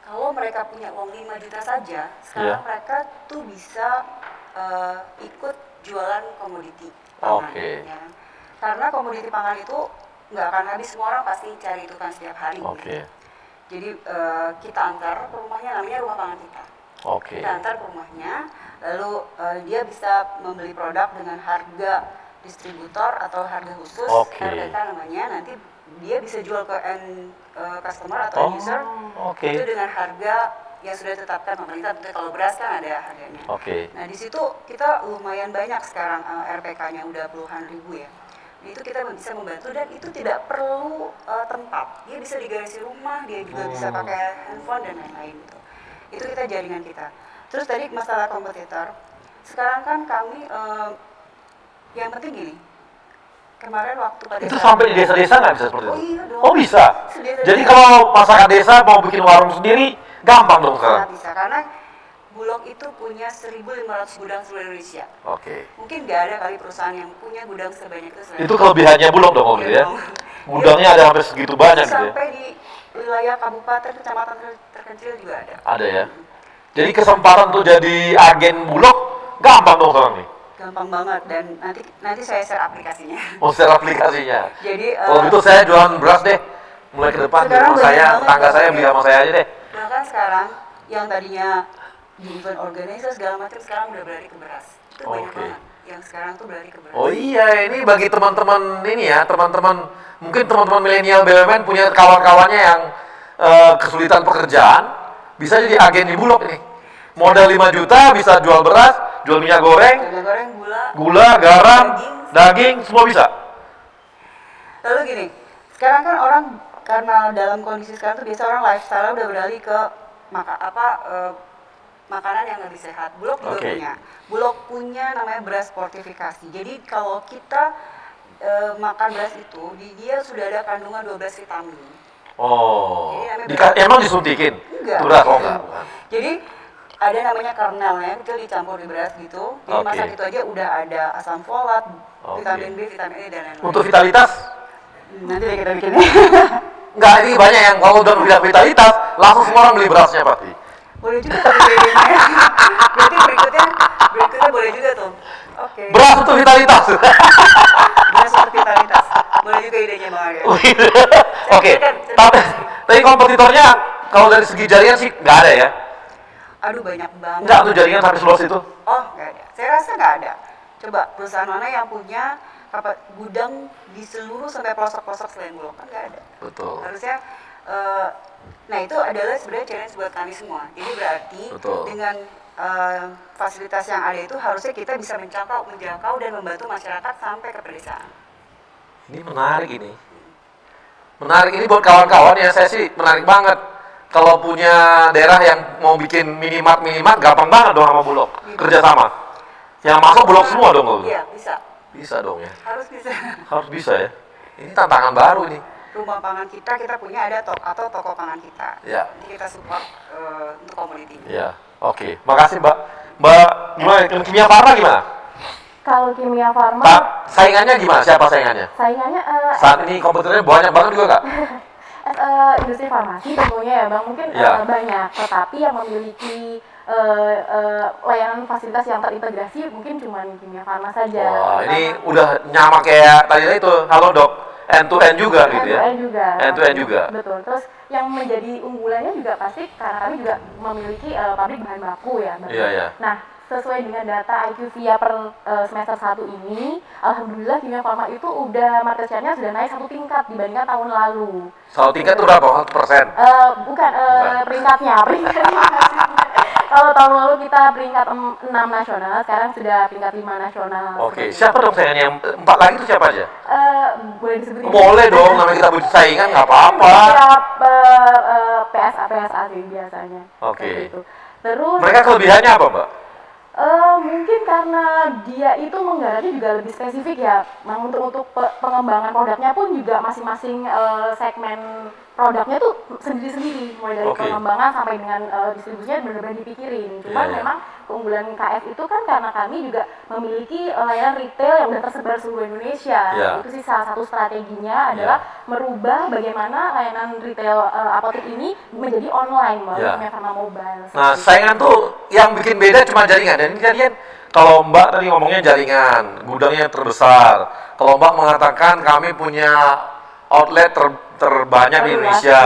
kalau mereka punya uang 5 juta saja, sekarang mereka tuh bisa ikut jualan komoditi pangan, ya. Karena komoditi pangan itu nggak akan habis, semua orang pasti cari itu kan setiap hari. Ya. Jadi kita antar ke rumahnya, namanya rumah pangan kita. Kita antar ke rumahnya, lalu dia bisa membeli produk dengan harga distributor atau harga khusus, RPK namanya. Nanti dia bisa jual ke end customer atau user itu dengan harga yang sudah ditetapkan pemerintah. Tentu kalau beras kan ada harganya. Nah di situ kita lumayan banyak sekarang RPK-nya udah puluhan ribu ya. Itu kita bisa membantu dan itu tidak perlu tempat. Dia bisa di garasi rumah, dia juga bisa pakai handphone dan lain-lain gitu. Itu kita jaringan kita. Terus tadi masalah kompetitor. Sekarang kan kami yang penting gini. Kemarin waktu pada itu sampai di desa-desa nggak bisa seperti itu? Iya dong. Oh bisa. Jadi kalau masyarakat desa mau bikin warung sendiri gampang dong sekarang. Bisa karena Bulog itu punya 1.500 gudang seluruh Indonesia. Mungkin nggak ada kali perusahaan yang punya gudang sebanyak itu. Itu kelebihannya Bulog dong gitu ya. Gudangnya ada hampir segitu banyak gitu ya. Sampai di wilayah kabupaten, kecamatan terkecil juga ada. Ada ya. Jadi kesempatan tuh jadi agen Bulog gampang dong sekarang nih. Gampang banget dan nanti saya share aplikasinya. Oh, share aplikasinya. Jadi kalau gitu saya jualan beras deh. Mulai ke depan di rumah saya, tetangga saya beli sama saya aja deh. Bahkan sekarang yang tadinya di event organizer segala macam sekarang udah berlari ke beras. Itu banyak banget. Yang sekarang tuh berlari ke beras. Oh iya, ini bagi teman-teman ini ya, mungkin teman-teman milenial BUMN punya kawan-kawannya yang kesulitan pekerjaan, bisa jadi agen di Bulog nih. Modal 5 juta bisa jual beras, jual minyak goreng, gula, garam, daging, semua bisa. Lalu gini, sekarang kan orang karena dalam kondisi sekarang tuh biasa orang lifestyle udah beralih ke makanan yang lebih sehat. Bulog juga punya. Bulog punya namanya beras fortifikasi. Jadi kalau kita makan beras itu, di dia sudah ada kandungan 12 vitamin. Oh, emang disuntikin? Enggak. Beras, oh enggak. Jadi ada namanya kernelnya, itu dicampur di beras gitu. Jadi masak itu aja udah ada asam folat, vitamin B, vitamin E dan lain-lain. Untuk vitalitas? Nanti deh kita bikin. Enggak, ini banyak yang kalau udah bilang vitalitas, langsung semua orang beli berasnya pasti. Boleh juga berarti berikutnya boleh juga tuh. Oke. Beras untuk vitalitas. Beras untuk vitalitas. Boleh juga idenya Bang Arya. Oke. Tapi kompetitornya kalau dari segi jaringan sih nggak ada ya? Aduh banyak banget. Nggak tuh jaringan sampai seluas itu? Oh nggak ada. Saya rasa nggak ada. Coba perusahaan mana yang punya gudang di seluruh sampai pelosok-pelosok selain Bulog, kan nggak ada. Betul. Harusnya nah itu adalah sebenarnya challenge buat kami semua. Jadi berarti dengan fasilitas yang ada itu harusnya kita bisa menjangkau dan membantu masyarakat sampai ke pedesaan. Ini menarik ini. Menarik ini buat kawan-kawan ya, saya sih menarik banget. Kalau punya daerah yang mau bikin minimart gampang banget dong sama Bulog. Kerjasama. Yang masuk Bulog semua dong kalau. Iya, bisa. Bisa dong ya. Harus bisa. Harus bisa ya. Ini tantangan baru ini. Rumah pangan kita punya ada toko pangan kita. Ya. Jadi kita support untuk community. Ya. Oke. Makasih Mbak. Mbak gimana? Kimia Farma gimana? Kalau Kimia Farma saingannya gimana? Siapa saingannya? Saingannya saat ini kompetitornya banyak banget juga Kak? Industri farmasi tentunya ya Bang, mungkin banyak, tetapi yang memiliki layanan fasilitas yang terintegrasi mungkin cuma Kimia Farma saja. Wah, ini udah nyama kayak tadi itu, halo dok, end to end juga gitu ya? End to end juga. Betul. Terus yang menjadi unggulannya juga pasti karena kami juga memiliki pabrik bahan baku ya Bang. Iya. Nah, sesuai dengan data IQVIA per semester 1 ini, alhamdulillah Kimia Farma itu udah market share-nya sudah naik 1 tingkat dibandingkan tahun lalu. 1 tingkat itu berapa? 1%? Bukan, peringkatnya. Kalau tahun lalu kita peringkat 6 nasional, sekarang sudah peringkat 5 nasional. Oke, siapa dong saingannya? Yang 4 lagi itu siapa aja? Boleh disebutin? Boleh dong, namanya kita butuh saingan nggak apa-apa. PSA sih biasanya. Oke. Terus mereka kelebihannya apa Mbak? Mungkin karena dia itu menggarapnya juga lebih spesifik ya. Nah, untuk pengembangan produknya pun juga masing-masing segmen produknya tuh sendiri-sendiri, mulai dari pengembangan sampai dengan distribusinya benar-benar dipikirin. Cuman memang keunggulan KF itu kan karena kami juga memiliki layanan retail yang udah tersebar seluruh Indonesia. Itu sih salah satu strateginya adalah merubah bagaimana layanan retail apotek ini menjadi online melalui Kimia Farma Mobile. Nah, saingan tuh yang bikin beda cuma jaringan. Dan ini kalian, kalau Mbak tadi ngomongnya jaringan, gudangnya terbesar. Kalau Mbak mengatakan kami punya outlet terbanyak di Indonesia.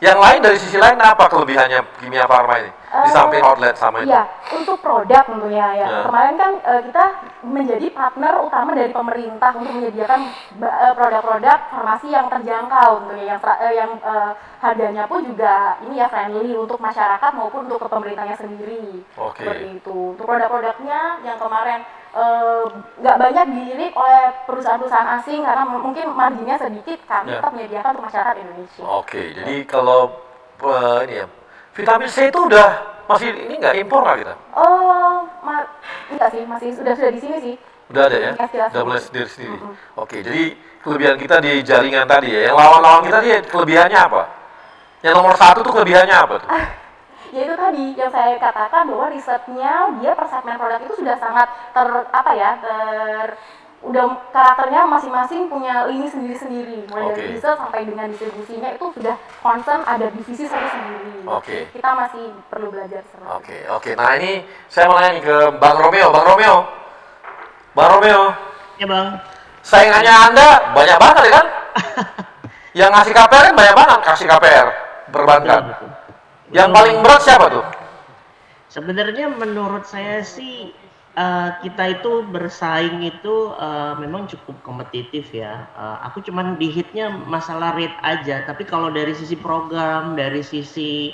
Yang lain dari sisi lain apa kelebihannya Kimia Farma ini? Di samping outlet sama itu? Iya, untuk produk tentunya ya. Kemarin kan kita menjadi partner utama dari pemerintah untuk menyediakan produk-produk farmasi yang terjangkau tentunya, yang harganya pun juga ini ya friendly untuk masyarakat maupun untuk ke pemerintahnya sendiri. Seperti itu. Untuk produk-produknya yang kemarin nggak banyak dilirik oleh perusahaan-perusahaan asing karena mungkin marginnya sedikit, kami tetap menyediakan untuk masyarakat Indonesia. Jadi kalau ini ya, vitamin C itu udah masih ini nggak impor nggak kita? Enggak sih, masih sudah di sini sih. Udah ada ya? Udah mulai sendiri. Oke, jadi kelebihan kita di jaringan tadi ya. Yang lawan-lawan kita dia kelebihannya apa? Yang nomor 1 tuh kelebihannya apa tuh? Ya itu tadi yang saya katakan bahwa risetnya dia per segmen produk itu sudah sangat udah karakternya masing-masing punya lini sendiri-sendiri, mulai dari riset sampai dengan distribusinya itu sudah concern ada divisi sendiri. Kita masih perlu belajar semua. Oke. Nah ini saya mau nanya ke Bang Romeo. Ya Bang. Saingannya Anda banyak banget ya kan? Yang ngasih KPR kan banyak banget kasih KPR perbankan. Yang paling berat siapa tuh? Sebenarnya menurut saya sih kita itu bersaing itu memang cukup kompetitif ya. Aku cuman di hitnya masalah rate aja. Tapi kalau dari sisi program, dari sisi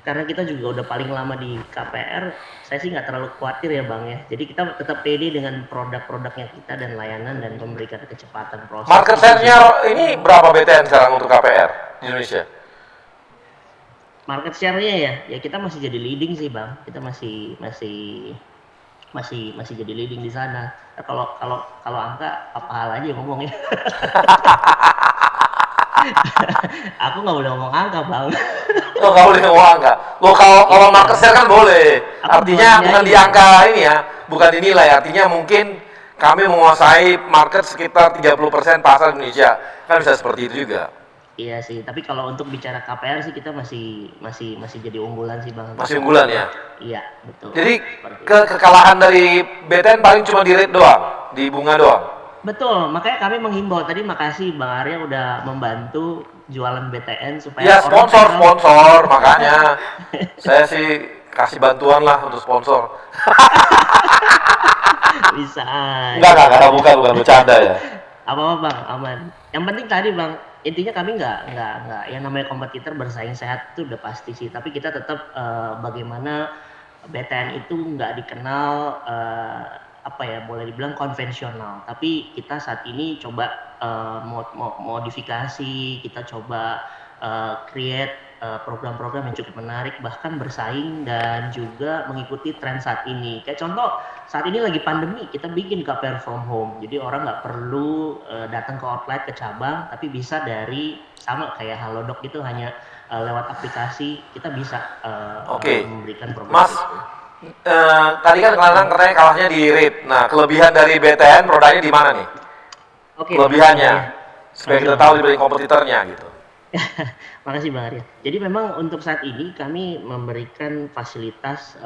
karena kita juga udah paling lama di KPR, saya sih nggak terlalu khawatir ya Bang ya. Jadi kita tetap pede dengan produk-produknya kita dan layanan dan memberikan kecepatan proses. Market share-nya ini berapa BTN sekarang untuk KPR di Indonesia? Market share-nya ya kita masih jadi leading sih Bang. Kita masih jadi leading di sana. Nah, kalau angka apa hal aja ngomongnya. Aku nggak boleh ngomong angka Bang. Oh, nggak boleh ngomong angka. Loh, kalau market share kan boleh. Artinya bukan di angka ini ya, bukan dinilai. Artinya mungkin kami menguasai market sekitar 30% pasar Indonesia. Kan bisa seperti itu juga. Iya sih, tapi kalau untuk bicara KPR sih kita masih jadi unggulan sih Bang. Masih unggulan ya? Iya, betul. Jadi kekalahan dari BTN paling cuma di rate doang, di bunga doang. Betul, makanya kami menghimbau tadi, makasih Bang Arya udah membantu jualan BTN supaya ya sponsor makanya saya sih kasih bantuan lah untuk sponsor. Bisa. Enggak, bukan bercanda ya. Apa Bang, aman. Yang penting tadi Bang, intinya kami nggak yang namanya kompetitor bersaing sehat itu udah pasti sih, tapi kita tetap bagaimana BTN itu nggak dikenal boleh dibilang konvensional, tapi kita saat ini coba modifikasi, kita coba create program-program yang cukup menarik, bahkan bersaing dan juga mengikuti tren saat ini. Kayak contoh, saat ini lagi pandemi, kita bikin KPR from home. Jadi orang nggak perlu datang ke outlet, ke cabang, tapi bisa dari sama kayak Halodoc itu hanya lewat aplikasi, kita bisa memberikan program. Mas, tadi kan katanya kalahnya di rate. Nah, kelebihan dari BTN produknya di mana nih? Kelebihannya, supaya kita tahu dibanding kompetitornya gitu. Makasih Bang Arya. Jadi memang untuk saat ini kami memberikan fasilitas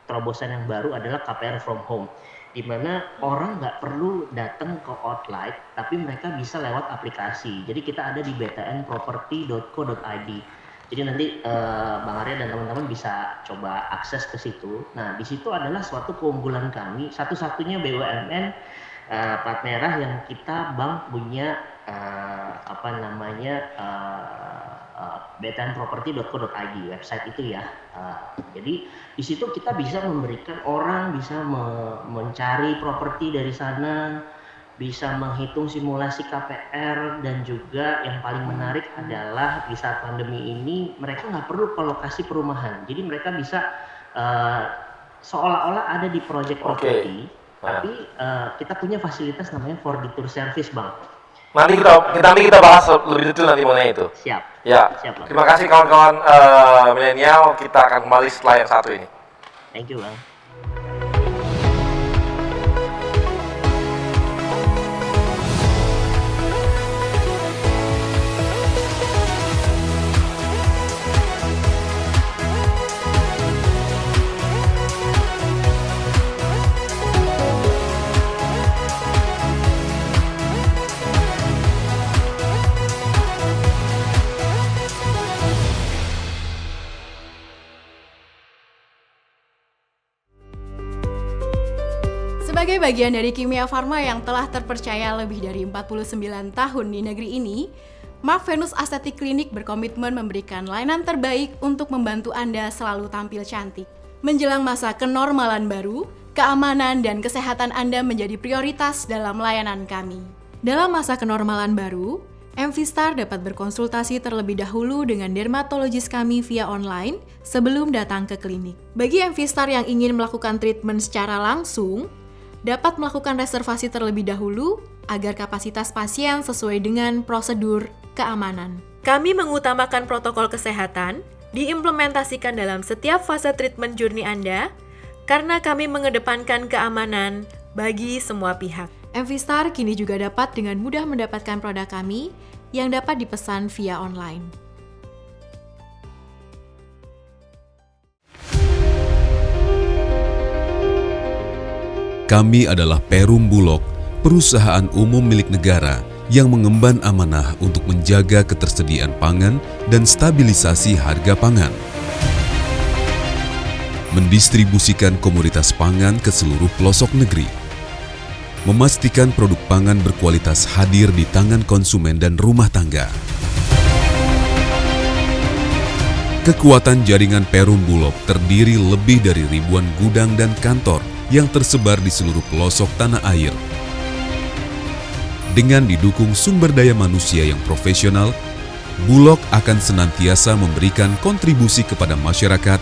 terobosan yang baru adalah KPR from home, di mana orang nggak perlu datang ke outlet, tapi mereka bisa lewat aplikasi. Jadi kita ada di btnproperty.co.id. Jadi nanti Bang Arya dan teman-teman bisa coba akses ke situ. Nah, di situ adalah suatu keunggulan kami, satu-satunya BUMN plat merah yang kita bank punya btnproperty.co.id, website itu ya. Jadi di situ kita bisa memberikan orang bisa mencari properti dari sana, bisa menghitung simulasi KPR, dan juga yang paling menarik adalah di saat pandemi ini mereka nggak perlu ke lokasi perumahan. Jadi mereka bisa seolah-olah ada di project property, tapi kita punya fasilitas namanya for detour service Bang. Nanti kita bahas lebih detail nanti mengenai itu. Siap. Ya. Siap, terima kasih kawan-kawan milenial. Kita akan kembali setelah yang satu ini. Thank you Bang. Sebagai bagian dari Kimia Farma yang telah terpercaya lebih dari 49 tahun di negeri ini, Mark Venus Aesthetic Clinic berkomitmen memberikan layanan terbaik untuk membantu Anda selalu tampil cantik. Menjelang masa kenormalan baru, keamanan dan kesehatan Anda menjadi prioritas dalam layanan kami. Dalam masa kenormalan baru, MV-Star dapat berkonsultasi terlebih dahulu dengan dermatologis kami via online sebelum datang ke klinik. Bagi MV-Star yang ingin melakukan treatment secara langsung, dapat melakukan reservasi terlebih dahulu agar kapasitas pasien sesuai dengan prosedur keamanan. Kami mengutamakan protokol kesehatan, diimplementasikan dalam setiap fase treatment journey Anda, karena kami mengedepankan keamanan bagi semua pihak. MV-Star kini juga dapat dengan mudah mendapatkan produk kami yang dapat dipesan via online. Kami adalah Perum Bulog, perusahaan umum milik negara yang mengemban amanah untuk menjaga ketersediaan pangan dan stabilisasi harga pangan. Mendistribusikan komoditas pangan ke seluruh pelosok negeri. Memastikan produk pangan berkualitas hadir di tangan konsumen dan rumah tangga. Kekuatan jaringan Perum Bulog terdiri lebih dari ribuan gudang dan kantor yang tersebar di seluruh pelosok tanah air. Dengan didukung sumber daya manusia yang profesional, Bulog akan senantiasa memberikan kontribusi kepada masyarakat,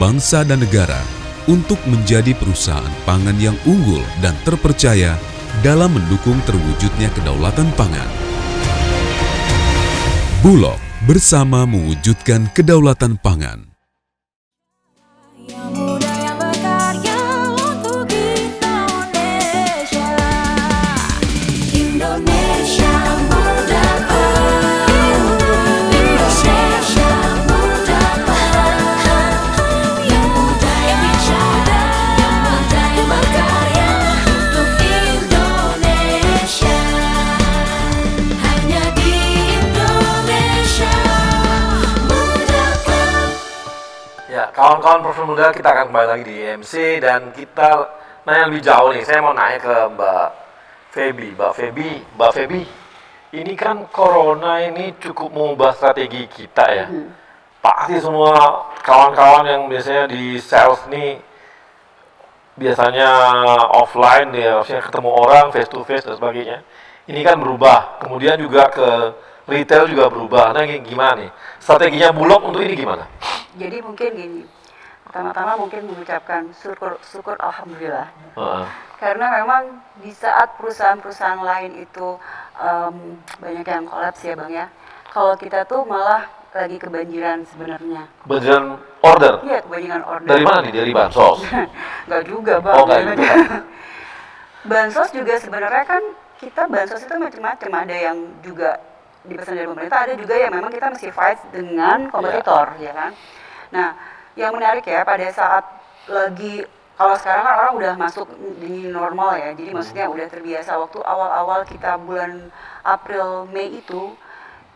bangsa dan negara untuk menjadi perusahaan pangan yang unggul dan terpercaya dalam mendukung terwujudnya kedaulatan pangan. Bulog bersama mewujudkan kedaulatan pangan. Kawan-kawan Profil Muda, kita akan kembali lagi di EMC dan kita nanya lebih jauh nih. Saya mau nanya ke Mbak Feby, ini kan corona ini cukup mengubah strategi kita ya. Pasti semua kawan-kawan yang biasanya di sales nih biasanya offline ya, maksudnya ketemu orang face to face dan sebagainya. Ini kan berubah. Kemudian juga ke retail juga berubah. Nah, gimana nih? Strateginya Bulog untuk ini gimana? Jadi mungkin gini, pertama-tama mungkin mengucapkan syukur alhamdulillah. Karena memang di saat perusahaan-perusahaan lain itu banyak yang kolaps ya Bang ya. Kalau kita tuh malah lagi kebanjiran sebenarnya. Kebanjiran order? Iya, kebanjiran order. Dari mana nih? Dari bansos? Enggak juga Bang. Oh, enggak juga. Bansos juga sebenarnya kan kita bansos itu macam-macam. Ada yang juga dipesan dari pemerintah, ada juga yang memang kita mesti fight dengan kompetitor, ya kan. Nah, yang menarik ya pada saat lagi, kalau sekarang kan orang udah masuk di normal ya, jadi maksudnya udah terbiasa. Waktu awal-awal kita bulan April, Mei itu,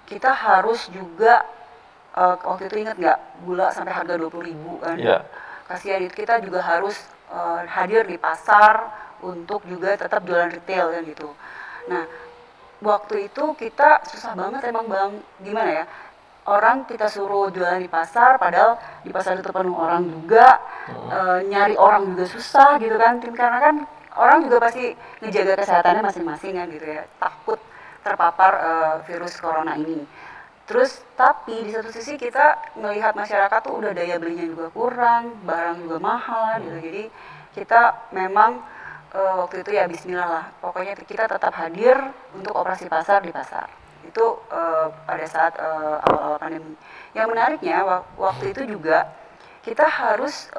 kita harus juga, waktu itu ingat nggak, gula sampai harga 20.000 kan. Kasihan itu, kita juga harus hadir di pasar untuk juga tetap jualan retail kan gitu. Nah, waktu itu kita susah banget emang Bang, gimana ya, orang kita suruh jualan di pasar, padahal di pasar itu penuh orang juga, nyari orang juga susah gitu kan, karena kan orang juga pasti ngejaga kesehatannya masing-masing kan gitu ya, takut terpapar virus corona ini. Terus tapi di satu sisi kita melihat masyarakat tuh udah daya belinya juga kurang, barang juga mahal gitu, jadi kita memang waktu itu ya bismillah lah, pokoknya kita tetap hadir untuk operasi pasar di pasar. Itu pada saat awal-awal pandemi. Yang menariknya waktu itu juga kita harus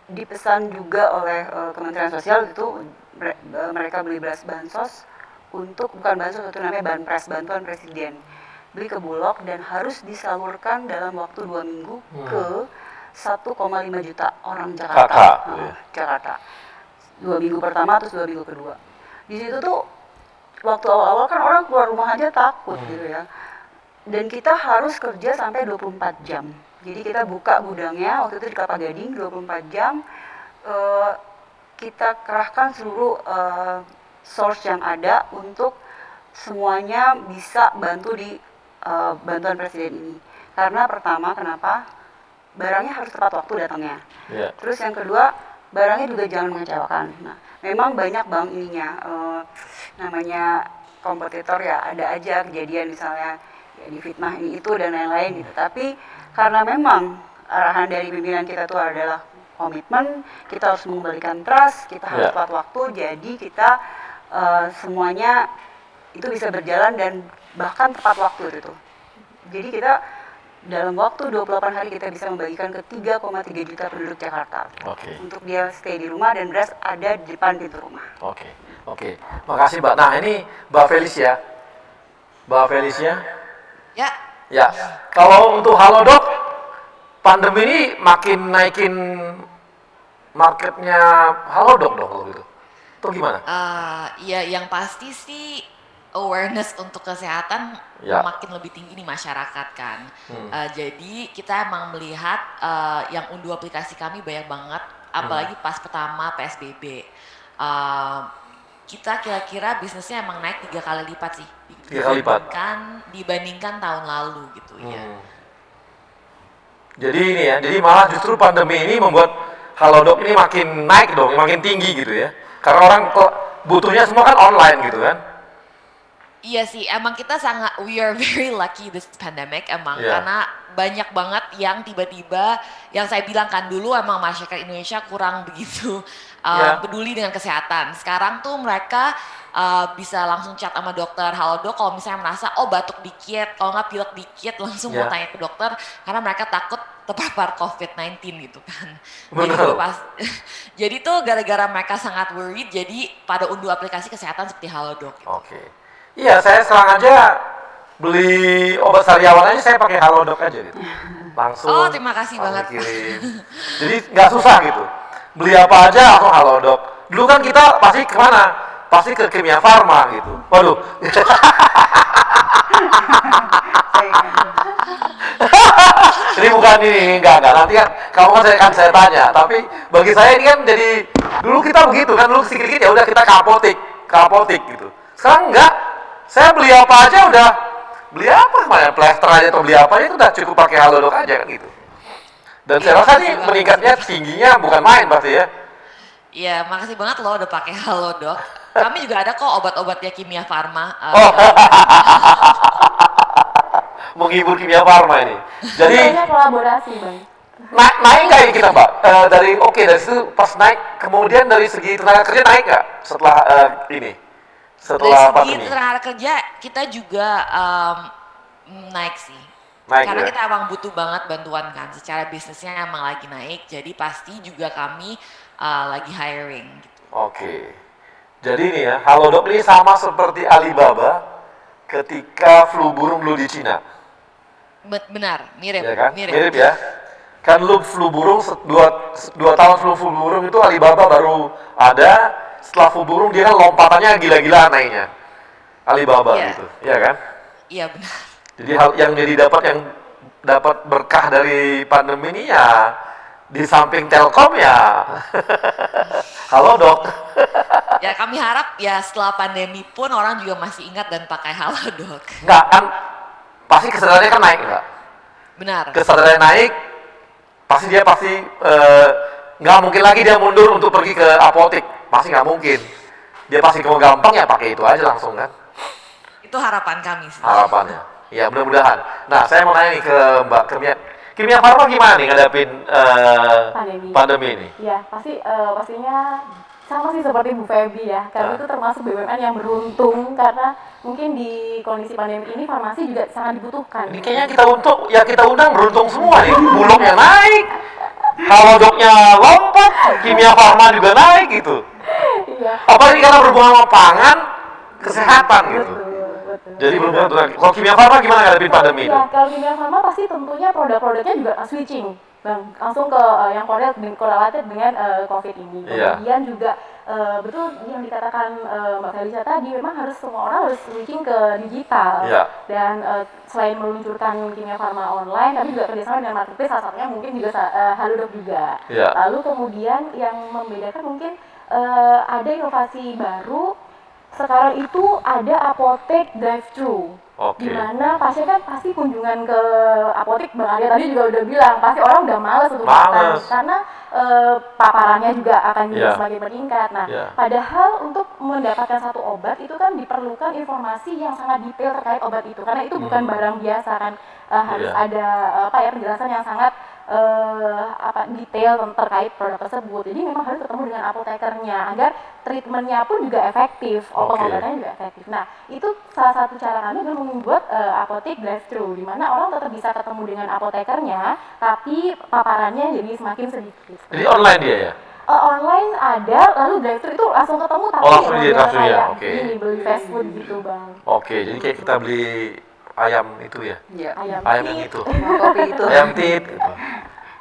dipesan juga oleh Kementerian Sosial itu mereka beli beras bansos untuk, bukan bansos, itu namanya banpres, bantuan presiden, beli ke Bulog dan harus disalurkan dalam waktu 2 minggu ke 1,5 juta orang Jakarta. Jakarta. 2 minggu pertama terus 2 minggu kedua. Di situ tuh waktu awal-awal kan orang keluar rumah aja takut gitu ya. Dan kita harus kerja sampai 24 jam. Jadi kita buka gudangnya waktu itu di Kelapa Gading 24 jam. Kita kerahkan seluruh source yang ada untuk semuanya bisa bantu di bantuan presiden ini. Karena pertama, kenapa? Barangnya harus tepat waktu datangnya. Terus yang kedua, barangnya juga jangan mengecewakan. Nah, memang banyak Bang ininya, namanya kompetitor ya, ada aja kejadian misalnya ya difitnah ini itu dan lain-lain gitu. Tapi karena memang arahan dari pimpinan kita itu adalah komitmen, kita harus mengembalikan trust, kita harus tepat waktu, jadi kita semuanya itu bisa berjalan dan bahkan tepat waktu itu. Jadi kita dalam waktu 28 hari kita bisa membagikan ke 3,3 juta penduduk Jakarta. Untuk dia stay di rumah dan beras ada di depan pintu rumah. Oke. Makasih Mbak. Nah ini Mbak Felicia. Ya. Kalau untuk Halodoc, pandemi ini makin naikin marketnya Halodoc dong kalau gitu. Itu gimana? Ya yang pasti sih awareness untuk kesehatan makin lebih tinggi di masyarakat kan. Jadi kita emang melihat yang unduh aplikasi kami banyak banget, apalagi pas pertama PSBB. Kita kira-kira bisnisnya emang naik 3 kali lipat sih. 3 kali lipat? Dibandingkan tahun lalu gitu ya. Jadi ini ya, jadi malah justru pandemi ini membuat Halodoc ini makin naik dong, makin tinggi gitu ya. Karena orang butuhnya semua kan online gitu kan. Iya sih, emang kita we are very lucky this pandemic emang Yeah. karena banyak banget yang tiba-tiba yang saya bilang kan dulu emang masyarakat Indonesia kurang begitu Yeah. peduli dengan kesehatan. Sekarang tuh mereka bisa langsung chat sama dokter, halo dok, kalau misalnya merasa batuk dikit, kalau nggak pilek dikit langsung mau Yeah. tanya ke dokter karena mereka takut terpapar COVID-19 gitu kan. Betul. Jadi tuh gara-gara mereka sangat worried, jadi pada unduh aplikasi kesehatan seperti Halodoc. Oke. Iya, saya sekarang aja beli obat sariawan aja saya pakai Halodoc aja gitu. Langsung. Oh, terima kasih banget. Kirim. Jadi nggak susah gitu. Beli apa aja langsung Halodoc. Dulu kan kita pasti kemana? Pasti ke Kimia Farma gitu. Waduh. Ini bukan ini, enggak. Nanti kan kamu kan saya tanya. Tapi bagi saya ini kan jadi dulu kita begitu kan, dulu sedikit ya udah kita ke apotek gitu. Sekarang enggak. Saya beli apa aja udah beli apa kemarin plester aja atau beli apa aja itu udah cukup pakai Halodoc aja kan gitu. Dan saya rasa nih meningkatnya tingginya bukan main pasti ya. Iya, makasih banget loh udah pakai Halodoc. Kami juga ada kok obat-obatnya Kimia Farma. Menghibur Kimia Farma ini. Jadi Banyak kolaborasi, Bang. naik nggak ini kita Mbak? Dari situ pas naik, kemudian dari segi tenaga kerja naik nggak setelah ini? Setelah Dari segi pandemi? tenaga kerja kita juga naik sih. Naik Karena ya? kita emang butuh banget bantuan kan. Secara bisnisnya emang lagi naik, jadi pasti juga kami lagi hiring. Gitu. Oke. Jadi ini ya, Halodoc ini sama seperti Alibaba ketika flu burung dulu di Cina. Benar, mirip. Ya kan? Mirip ya. Kan lu flu burung dua tahun flu burung itu Alibaba baru ada. Setelah flu burung dia kan lompatannya gila-gilaan naiknya. Alibaba gitu, ya kan? Iya benar. Jadi yang dapat berkah dari pandemi ini ya di samping Telkom ya Halodoc. Ya kami harap ya setelah pandemi pun orang juga masih ingat dan pakai Halodoc. Enggak kan, pasti kesadarannya kan naik enggak? Benar. Kesadarannya naik, pasti nggak mungkin lagi dia mundur untuk pergi ke apotek, pasti nggak mungkin. Dia pasti mau gampang ya pakai itu aja langsung kan. Itu harapan kami sih. Harapannya, ya mudah-mudahan. Nah saya mau nanya nih ke Mbak Kimia Farma gimana nih ngadapin pandemi ini? Ya pastinya sama sih seperti Bu Feby ya. Kami itu termasuk BUMN yang beruntung karena mungkin di kondisi pandemi ini farmasi juga sangat dibutuhkan. Ini kayaknya kita undang beruntung semua nih. Bulognya naik, Halodocnya lompat, Kimia Farma juga naik gitu. Iya. Apalagi karena berhubungan sama pangan, kesehatan gitu. Jadi berhubungan dengan kalau Kimia Farma gimana ngadepin pandemi itu? Ya, kalau Kimia Farma pasti tentunya produk-produknya juga switching, Bang. Langsung ke yang korelatif dengan COVID ini. Iya. Kemudian juga betul yang dikatakan Mbak Felicia tadi, memang semua orang harus switching ke digital. Iya. Dan selain meluncurkan Kimia Farma online, kami juga kerjasama dengan marketplace, salah satunya mungkin juga Halodoc juga. Iya. Lalu kemudian yang membedakan mungkin ada inovasi baru. Sekarang itu ada apotek drive-thru, di mana pasien kan pasti kunjungan ke apotek, Bang Arya tadi juga udah bilang, pasti orang udah malas untuk datang karena paparannya juga akan juga semakin meningkat. Nah, padahal untuk mendapatkan satu obat itu kan diperlukan informasi yang sangat detail terkait obat itu, karena itu bukan barang biasa kan, harus ada penjelasan yang sangat detail terkait produk tersebut. Jadi memang harus ketemu dengan apotekernya agar treatmentnya pun juga efektif, pengobatannya juga efektif. Nah, itu salah satu cara kami adalah membuat apotek drive-thru, di mana orang tetap bisa ketemu dengan apotekernya, tapi paparannya jadi semakin sedikit. Jadi online dia ya? Online ada, lalu drive-thru itu langsung ketemu, tapi langsung ya, oke. Ini beli fast food gitu, Bang. Oke, jadi kayak kita beli ayam itu ya? Iya, ayam yang itu. Kopi itu. Ayam tit gitu.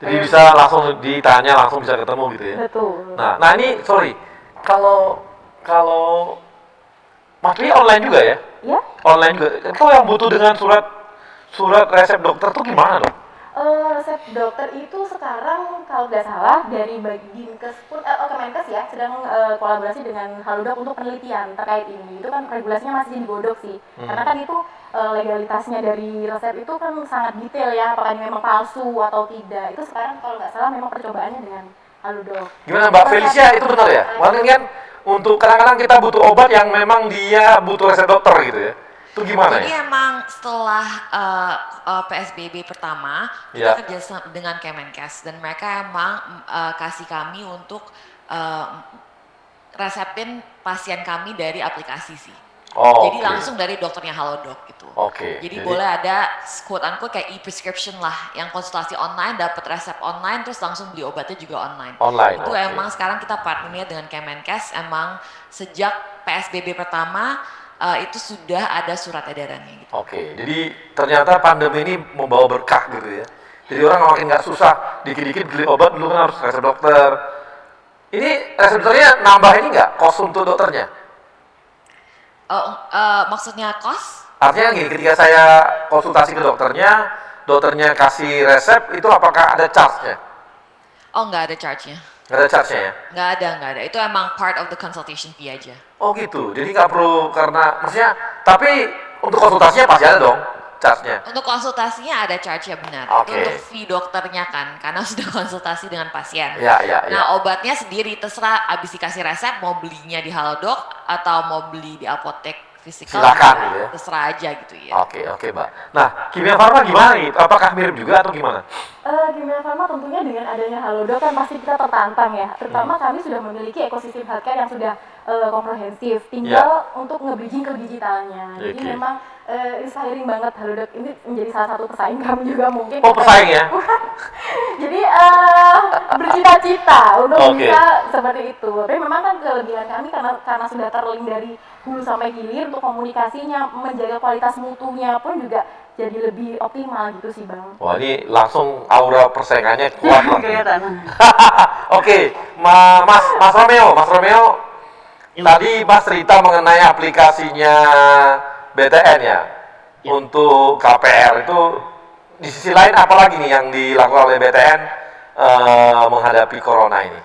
Jadi bisa langsung ditanya, langsung bisa ketemu gitu ya? Betul. Nah ini sorry, kalau Mas Pi online juga ya? Ya. Online juga. Kalau yang butuh dengan surat resep dokter tuh gimana dong? Resep dokter itu sekarang kalau nggak salah dari Dinkes pun Kemenkes ya sedang kolaborasi dengan Halodoc untuk penelitian terkait ini. Itu kan regulasinya masih digodok sih. Karena kan itu legalitasnya dari resep itu kan sangat detail ya, apakah ini memang palsu atau tidak. Itu sekarang kalau nggak salah memang percobaannya dengan Halodoc. Gimana Mbak Felicia, itu benar ya? Mungkin kan untuk kadang-kadang kita butuh obat yang memang dia butuh resep dokter gitu ya. Itu gimana Jadi ya? emang setelah PSBB pertama, kita kerja dengan Kemenkes dan mereka emang kasih kami untuk resepin pasien kami dari aplikasi sih. Jadi langsung dari dokternya Halodoc gitu. Jadi boleh ada quote unquote kayak e-prescription lah, yang konsultasi online, dapat resep online, terus langsung beli obatnya juga online. Itu emang sekarang kita partnernya dengan Kemenkes, emang sejak PSBB pertama itu sudah ada surat edarannya gitu. Jadi ternyata pandemi ini membawa berkah gitu ya. Jadi orang makin nggak susah, dikit-dikit beli obat dulu kan harus resep dokter. Ini resep dokternya nambah ini nggak kos untuk dokternya? Maksudnya kos? Artinya gini, ketika saya konsultasi ke dokternya kasih resep, itu apakah ada charge-nya? Oh, nggak ada charge-nya. Nggak ada charge-nya ya? Nggak ada. Itu emang part of the consultation fee aja. Oh gitu, jadi nggak perlu maksudnya, tapi untuk konsultasinya pasti ada dong charge-nya? Untuk konsultasinya ada charge-nya benar. Itu untuk fee dokternya kan, karena sudah konsultasi dengan pasien. Nah obatnya sendiri, terserah abis dikasih resep, mau belinya di Halodoc atau mau beli di apotek fisikal, silakan gitu ya? Terserah aja gitu ya. Oke Mbak. Nah, Kimia Farma gimana nih? Apakah mirip juga atau gimana? Kimia Farma tentunya dengan adanya Halodoc kan pasti kita tertantang ya. Terutama kami sudah memiliki ekosistem healthcare yang sudah komprehensif. Tinggal untuk nge-bridging ke digitalnya. Jadi memang inspiring banget Halodoc ini menjadi salah satu pesaing kami juga mungkin. Oh, pesaing ya? Jadi bercita-cita untuk bisa seperti itu. Tapi memang kan kelebihan kami karena sudah terlink dari hulu sampai hilir untuk komunikasinya, menjaga kualitas mutunya pun juga jadi lebih optimal gitu sih Bang. Wah ini langsung aura persaingannya kuat lah. Kelihatan. Mas Romeo, tadi Mas cerita mengenai aplikasinya BTN ya, untuk KPR itu di sisi lain apa lagi nih yang dilakukan oleh BTN menghadapi corona ini?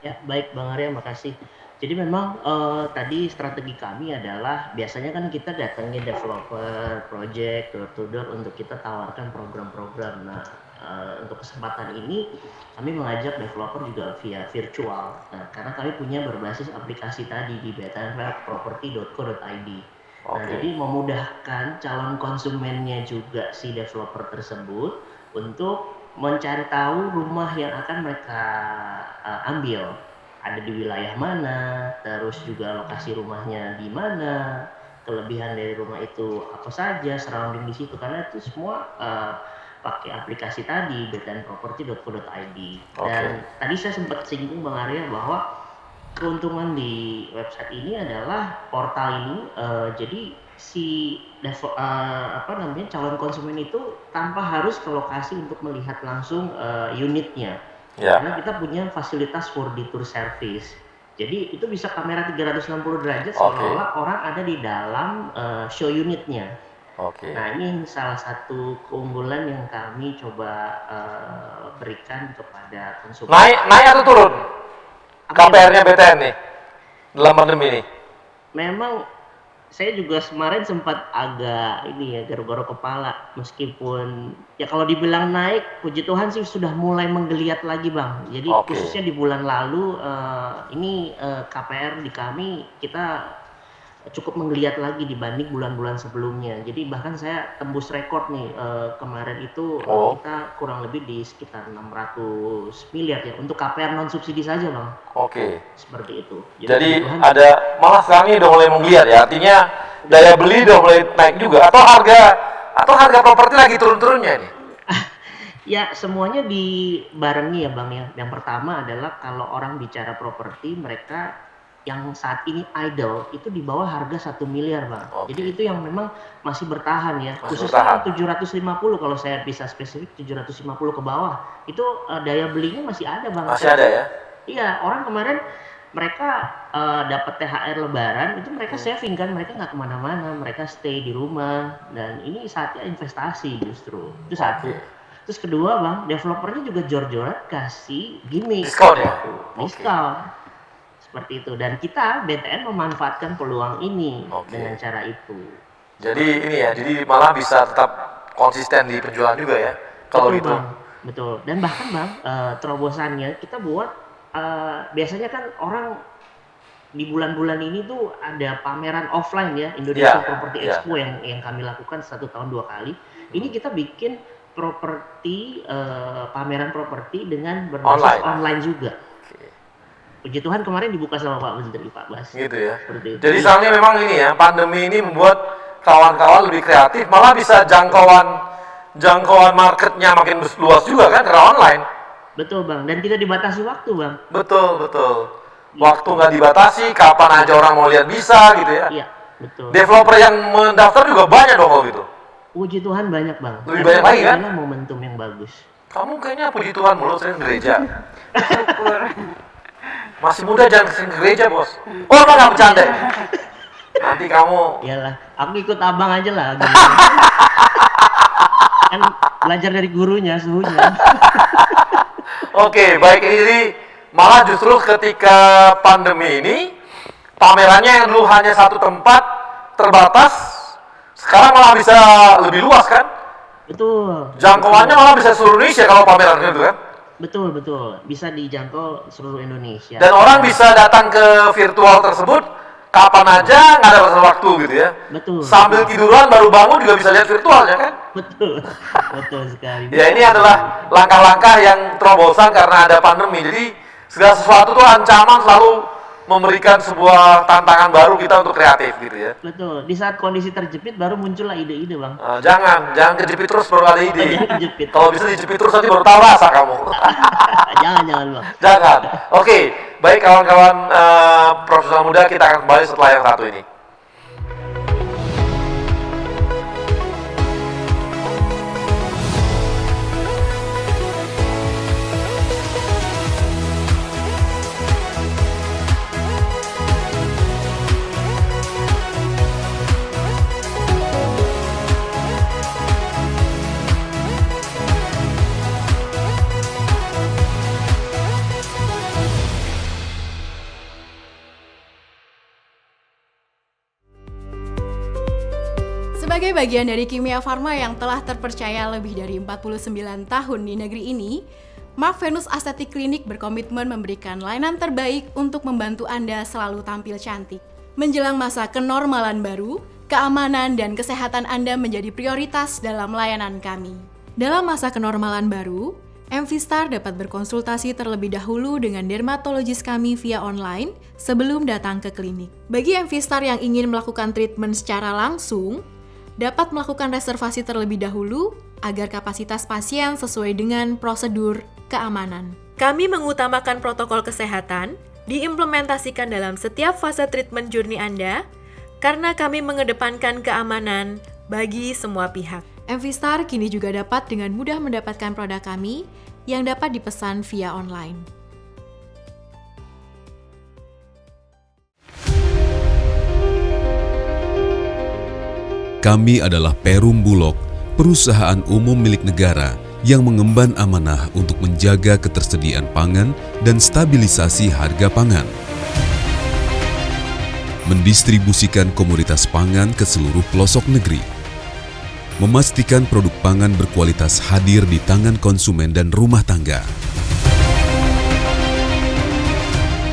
Ya baik Bang Arya, makasih. Jadi memang tadi strategi kami adalah biasanya kan kita datangin developer project door to door untuk kita tawarkan program-program. Nah untuk kesempatan ini kami mengajak developer juga via virtual. Nah karena kami punya berbasis aplikasi tadi di btnproperty.co.id. Nah jadi memudahkan calon konsumennya juga si developer tersebut untuk mencari tahu rumah yang akan mereka ambil. Ada di wilayah mana, terus juga lokasi rumahnya di mana, kelebihan dari rumah itu apa saja, surrounding di situ, karena itu semua pakai aplikasi tadi btnproperty.co.id. Dan tadi saya sempat singgung Bang Arya bahwa keuntungan di website ini adalah portal ini, jadi si calon konsumen itu tanpa harus ke lokasi untuk melihat langsung unitnya. Karena kita punya fasilitas 4D tour service. Jadi itu bisa kamera 360 derajat seolah-olah orang ada di dalam show unitnya. Nah ini salah satu keunggulan yang kami coba berikan kepada konsumen. Naik atau turun? KPR-nya BTN nih dalam pandemi ini? Memang saya juga kemarin sempat agak garuk-garuk kepala, meskipun ya kalau dibilang naik, puji Tuhan sih sudah mulai menggeliat lagi Bang. Jadi khususnya di bulan lalu ini KPR di kami kita cukup menggeliat lagi dibanding bulan-bulan sebelumnya. Jadi bahkan saya tembus rekor nih kemarin itu kita kurang lebih di sekitar 600 miliar ya untuk KPR non subsidi saja Bang. Seperti itu. Jadi ada malah sekarang ini udah mulai menggeliat ya. Artinya daya beli udah mulai naik juga atau harga properti lagi turun-turunnya nih. Ya semuanya dibarengi ya Bang ya. Yang pertama adalah kalau orang bicara properti, mereka yang saat ini idle itu di bawah harga 1 miliar Bang. Jadi itu yang memang masih bertahan ya. Khususnya 750 kalau saya bisa spesifik 750 ke bawah. Itu daya belinya masih ada Bang. Masih ada ya? Iya, orang kemarin mereka dapat THR Lebaran itu mereka saving kan, mereka nggak kemana-mana, mereka stay di rumah dan ini saatnya investasi justru. Itu satu. Terus kedua bang, developernya juga jor-joran kasih gimmick. Diskon ya? Diskon. Seperti itu. Dan kita BTN memanfaatkan peluang ini dengan cara itu. Jadi ini ya, jadi malah bisa tetap konsisten di penjualan juga ya, kalau gitu. Bang. Betul. Dan bahkan bang, terobosannya kita buat, biasanya kan orang di bulan-bulan ini tuh ada pameran offline ya, Indonesia Property Expo yang kami lakukan 1 tahun 2 kali. Ini kita bikin properti, pameran properti dengan berbasis online juga. Puji Tuhan kemarin dibuka sama Pak Menteri, Pak Bas. Gitu ya. Seperti itu. Jadi soalnya memang ini ya, pandemi ini membuat kawan-kawan lebih kreatif, malah bisa jangkauan marketnya makin luas juga kan karena online. Betul bang, dan tidak dibatasi waktu bang. Betul. Waktu nggak dibatasi, kapan aja orang mau lihat bisa gitu ya. Iya, betul. Developer yang mendaftar juga banyak dong kalau gitu. Puji Tuhan banyak bang. Lebih banyak lagi kan? Ini momentum yang bagus. Kamu kayaknya puji Tuhan mulu sering gereja. Masih muda jangan sering gereja bos. Oh nggak bercanda. Nanti kamu. Iyalah, aku ikut abang aja lah. Kan belajar dari gurunya, suhunya. Oke, baik ini jadi malah justru ketika pandemi ini pamerannya yang dulu hanya satu tempat terbatas, sekarang malah bisa lebih luas kan? Betul. Jangkauannya malah bisa seluruh Indonesia kalau pameran itu kan? Betul. Bisa dijangkau seluruh Indonesia. Dan orang bisa datang ke virtual tersebut kapan aja, nggak ada masalah waktu gitu ya. Betul. Sambil tiduran baru bangun juga bisa lihat virtualnya kan? Betul sekali. Ya ini adalah langkah-langkah yang terobosan karena ada pandemi. Jadi segala sesuatu tuh ancaman selalu memberikan sebuah tantangan baru kita untuk kreatif gitu ya. Betul. Di saat kondisi terjepit baru muncullah ide-ide bang. Jangan kejepit terus baru ada ide. Jangan kejepit. Kalau bisa dijepit terus nanti baru tahu rasa kamu. jangan bang. Jangan. Oke, baik kawan-kawan profesional muda, kita akan kembali setelah yang satu ini. Sebagai bagian dari Kimia Farma yang telah terpercaya lebih dari 49 tahun di negeri ini, Mark Venus Aesthetic Clinic berkomitmen memberikan layanan terbaik untuk membantu Anda selalu tampil cantik. Menjelang masa kenormalan baru, keamanan dan kesehatan Anda menjadi prioritas dalam layanan kami. Dalam masa kenormalan baru, MV-Star dapat berkonsultasi terlebih dahulu dengan dermatologis kami via online sebelum datang ke klinik. Bagi MV-Star yang ingin melakukan treatment secara langsung, dapat melakukan reservasi terlebih dahulu agar kapasitas pasien sesuai dengan prosedur keamanan. Kami mengutamakan protokol kesehatan, diimplementasikan dalam setiap fase treatment journey Anda, karena kami mengedepankan keamanan bagi semua pihak. MV-Star kini juga dapat dengan mudah mendapatkan produk kami yang dapat dipesan via online. Kami adalah Perum Bulog, perusahaan umum milik negara yang mengemban amanah untuk menjaga ketersediaan pangan dan stabilisasi harga pangan. Mendistribusikan komoditas pangan ke seluruh pelosok negeri. Memastikan produk pangan berkualitas hadir di tangan konsumen dan rumah tangga.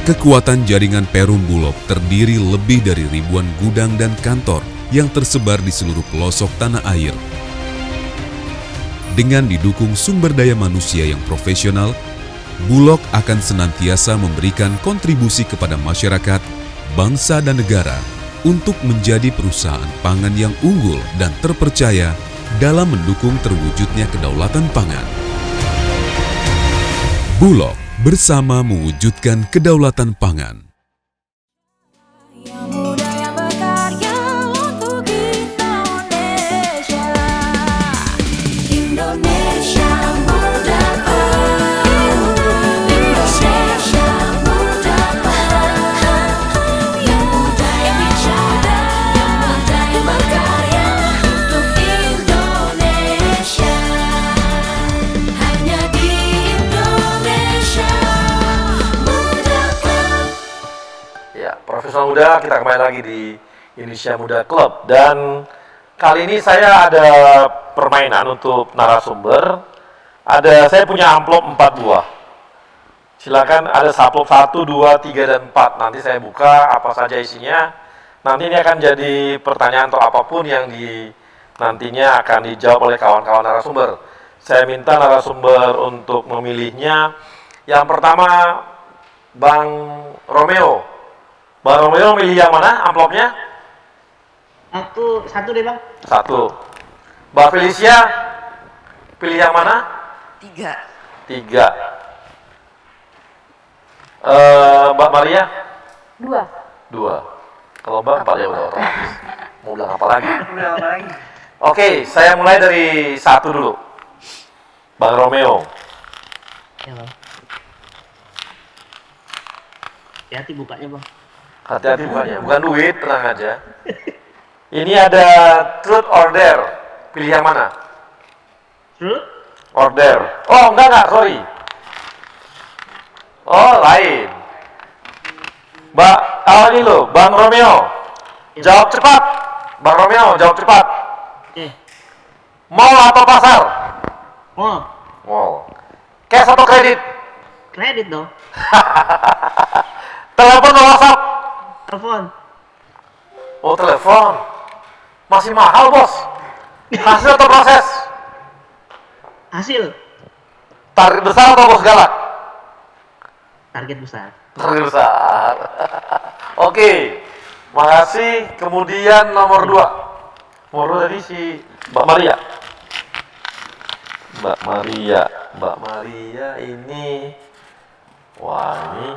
Kekuatan jaringan Perum Bulog terdiri lebih dari ribuan gudang dan kantor yang tersebar di seluruh pelosok tanah air. Dengan didukung sumber daya manusia yang profesional, Bulog akan senantiasa memberikan kontribusi kepada masyarakat, bangsa dan negara untuk menjadi perusahaan pangan yang unggul dan terpercaya dalam mendukung terwujudnya kedaulatan pangan. Bulog bersama mewujudkan kedaulatan pangan. Profesional Muda, kita kembali lagi di Indonesia Muda Club. Dan kali ini saya ada permainan untuk narasumber. Saya punya amplop 4 buah. Silakan, ada amplop 1, 2, 3, dan 4. Nanti saya buka apa saja isinya. Nanti ini akan jadi pertanyaan atau apapun yang nantinya akan dijawab oleh kawan-kawan narasumber. Saya minta narasumber untuk memilihnya. Yang pertama, Bang Romeo. Bang Romeo milih yang mana amplopnya? Aku satu deh, Bang. 1. Mbak Felicia, pilih yang mana? 3. 3. Mbak Maria? 2. 2. Kalau Mbak 4 ya udah otomatis. Mau bilang apa lagi? Oke, saya mulai dari 1 dulu. Bang Romeo. Ya, Bang. Hati-hati bukanya, Bang. Hati-hati bukanya, bukan duit, tenang aja. Ini ada truth or dare. Pilih yang mana? Truth or dare. Oh, enggak, sorry. Oh, lain. Ini loh, Bang Romeo. Jawab cepat. Bang Romeo, jawab cepat. Mall atau pasar? Mall. Mall. Cash atau kredit? Kredit dong. Telepon atau WhatsApp? Telepon. Oh, telepon. Masih mahal, Bos. Hasil atau proses? Hasil. Target besar atau bos galak? Target besar. Target besar. Oke. Makasih. Kemudian nomor 2. Nomor 2 tadi si Mbak Maria. Mbak Maria ini. Wah, ini.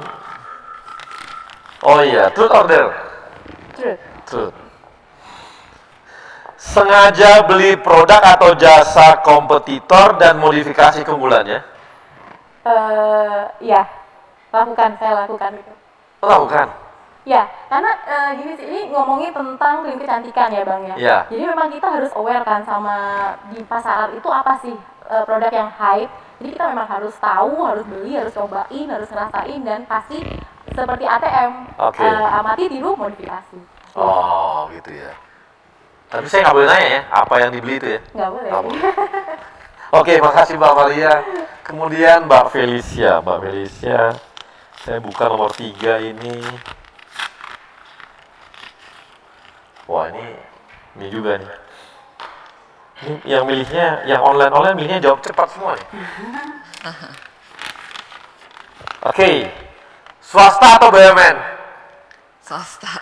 Oh iya, truth or dare? Truth. Sengaja beli produk atau jasa kompetitor dan modifikasi keunggulannya? Ya, saya lakukan itu. Lakukan? Ya, karena gini sih, ini ngomongin tentang krim kecantikan ya Bang ya. Ya. Jadi memang kita harus aware kan sama di pasaran itu apa sih produk yang hype. Jadi kita memang harus tahu, harus beli, harus cobain, harus ngerasain, dan pasti seperti ATM, amati, tiru, modifikasi. Oh, gitu ya. Tapi saya nggak boleh nanya ya, apa yang dibeli itu ya? Nggak boleh. Oke, makasih Mbak Maria. Kemudian Mbak Felicia. Mbak Felicia, saya buka nomor 3 ini. Wah, ini juga nih. Ini yang milihnya, yang online milihnya jawab cepat semua nih. Oke. Swasta atau BUMN? Swasta.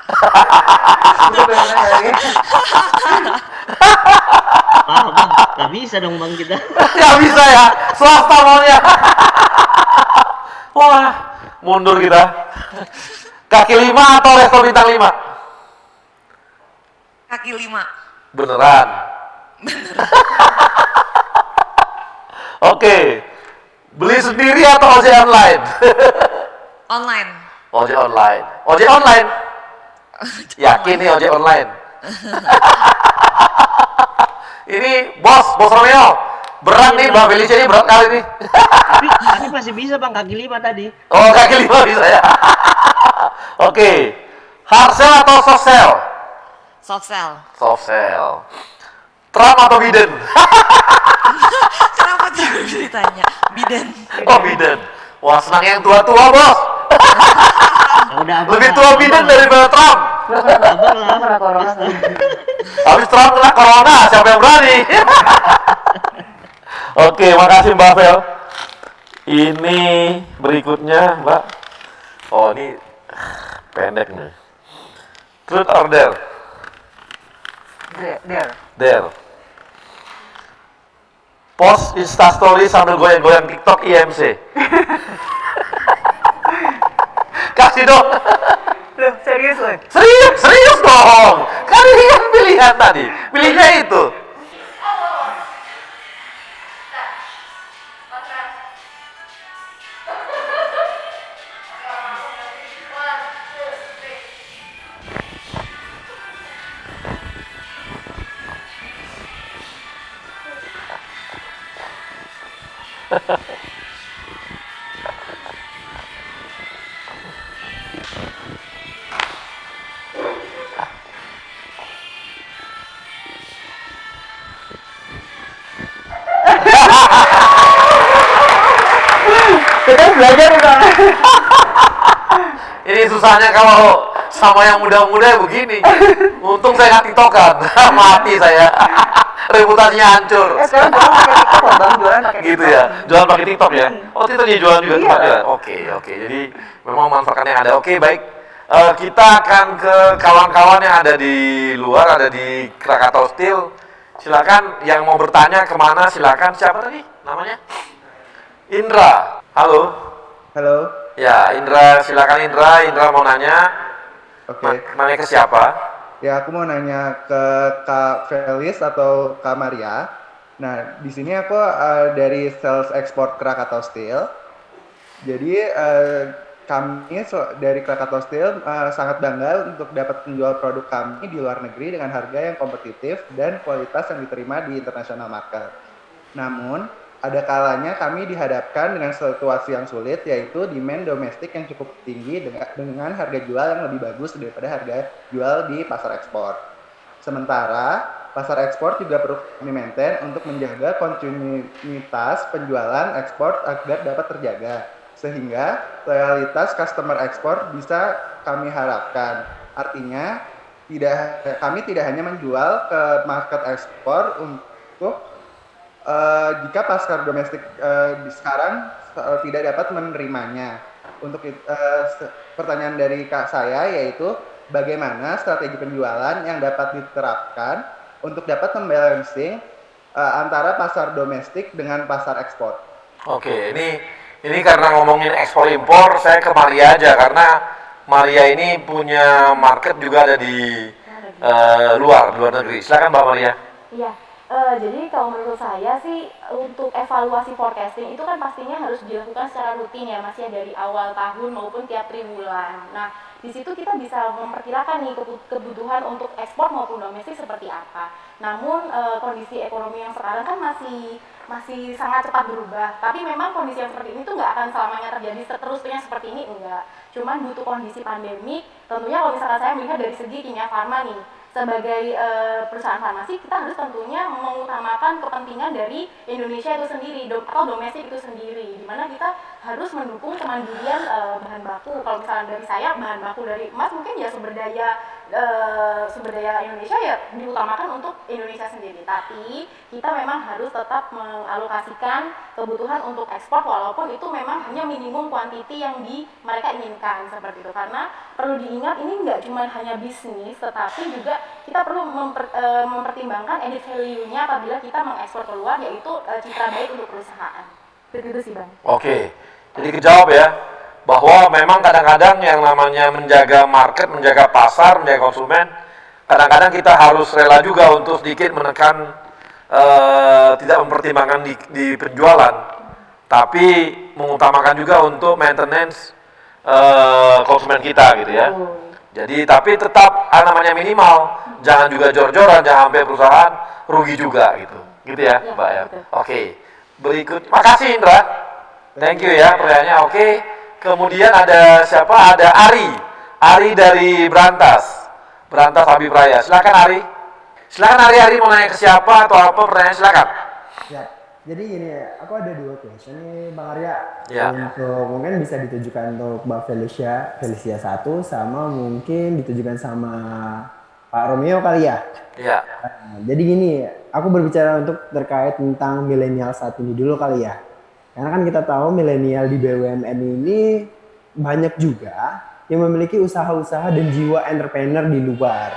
Bang, nggak bisa dong Bang kita. Nggak bisa ya, swasta maunya. Wah, mundur kita. Kaki 5 atau resto bintang 5? Kaki 5. Beneran? Oke. Beli sendiri atau ojek online? Online. Ojek online. Ojek online? Yakin nih ojek online? Ini bos Romeo. Berat nih Mbak Felicia, ini berat kali nih. Tapi masih bisa Bang, kaki 5 tadi. Oh, kaki 5 bisa ya. Oke. Hard sell atau soft sell? Soft sell. Soft sell. Trump atau Biden? Kenapa terus ditanya? Biden. Oh, Biden. Wah, senang yang tua-tua, Bos. Lebih tua Biden daripada Trump. Habis Trump kena corona, siapa yang berani? Oke, makasih Mbak Fel. Ini berikutnya, Mbak. Oh, ini pendek nih. Truth or dare? Dare. Post Instastory sambil goyang-goyang TikTok IMC. Kasih dong. Loh, serius loh? Serius dong. Kan ini kan pilihan tadi. Pilihnya itu. susahnya kalau sama yang muda-muda begini. Untung saya nggak tiktokan, mati saya. Reputasinya hancur. Sekarang jualan pakai TikTok loh Bang, jualan pakai Gitu TikTok. ya, jualan pakai TikTok ya. Oh, TikTok dia jualan juga Iya. tempat jualan. Oke. Jadi memang manfaatnya ada. Oke, baik. Kita akan ke kawan-kawan yang ada di luar, ada di Krakatau Steel. Silakan yang mau bertanya kemana, silakan. Siapa tadi namanya? Indra. Halo. Halo. Ya, Indra, silakan Indra. Indra mau nanya. Oke. Nanya ke siapa? Ya, aku mau nanya ke Kak Felis atau Kak Maria. Nah, di sini aku dari sales ekspor Krakatau Steel. Jadi kami dari Krakatau Steel sangat bangga untuk dapat menjual produk kami di luar negeri dengan harga yang kompetitif dan kualitas yang diterima di international market. Namun, ada kalanya kami dihadapkan dengan situasi yang sulit, yaitu demand domestik yang cukup tinggi dengan harga jual yang lebih bagus daripada harga jual di pasar ekspor. Sementara, pasar ekspor juga perlu kami maintain untuk menjaga kontinuitas penjualan ekspor agar dapat terjaga, sehingga loyalitas customer ekspor bisa kami harapkan. Artinya, kami tidak hanya menjual ke market ekspor untuk jika pasar domestik sekarang tidak dapat menerimanya. Untuk pertanyaan dari Kak saya yaitu bagaimana strategi penjualan yang dapat diterapkan untuk dapat membalancing antara pasar domestik dengan pasar ekspor. Oke, ini karena ngomongin ekspor impor, saya ke Maria aja karena Maria ini punya market juga ada di luar negeri. Silakan Mbak Maria. Iya. Jadi kalau menurut saya sih untuk evaluasi forecasting itu kan pastinya harus dilakukan secara rutin ya Mas ya, dari awal tahun maupun tiap triwulan. Nah, di situ kita bisa memperkirakan nih kebutuhan untuk ekspor maupun domestik seperti apa. Namun kondisi ekonomi yang sekarang kan masih sangat cepat berubah. Tapi memang kondisi yang seperti ini tuh nggak akan selamanya terjadi seterusnya seperti ini, enggak. Cuman butuh kondisi pandemik. Tentunya kalau misalkan saya melihat dari segi Kimia Farma nih, sebagai perusahaan farmasi kita harus tentunya mengutamakan kepentingan dari Indonesia itu sendiri atau domestik itu sendiri, di mana kita harus mendukung kemandirian bahan baku. Kalau misalnya dari saya bahan baku dari emas mungkin ya sumber daya Indonesia ya diutamakan untuk Indonesia sendiri, tapi kita memang harus tetap mengalokasikan kebutuhan untuk ekspor walaupun itu memang hanya minimum kuantiti yang mereka inginkan seperti itu. Karena perlu diingat ini nggak cuma hanya bisnis, tetapi juga kita perlu mempertimbangkan added value-nya apabila kita mengekspor keluar, yaitu citra baik untuk perusahaan. Begitu sih Bang. Oke, jadi kejawab ya bahwa memang kadang-kadang yang namanya menjaga market, menjaga pasar, menjaga konsumen, kadang-kadang kita harus rela juga untuk sedikit menekan, tidak mempertimbangkan di penjualan, tapi mengutamakan juga untuk maintenance konsumen kita gitu ya. Jadi tapi tetap namanya minimal, jangan juga jor-joran, jangan sampai perusahaan rugi juga gitu ya Mbak ya. Oke, berikut, makasih Indra, thank you ya pertanyaannya. Oke, kemudian ada siapa? Ada Ari dari Berantas Habib Raya. Silakan Ari mau nanya ke siapa atau apa pertanyaan, silakan. Ya, jadi gini ya, aku ada dua question nih Bang Arya. Ya. Untuk mungkin bisa ditujukan untuk Mbak Felicia 1 sama mungkin ditujukan sama Pak Romeo kali ya. Iya. Nah, jadi gini, aku berbicara untuk terkait tentang milenial saat ini dulu kali ya. Karena kan kita tahu milenial di BUMN ini banyak juga yang memiliki usaha-usaha dan jiwa entrepreneur di luar.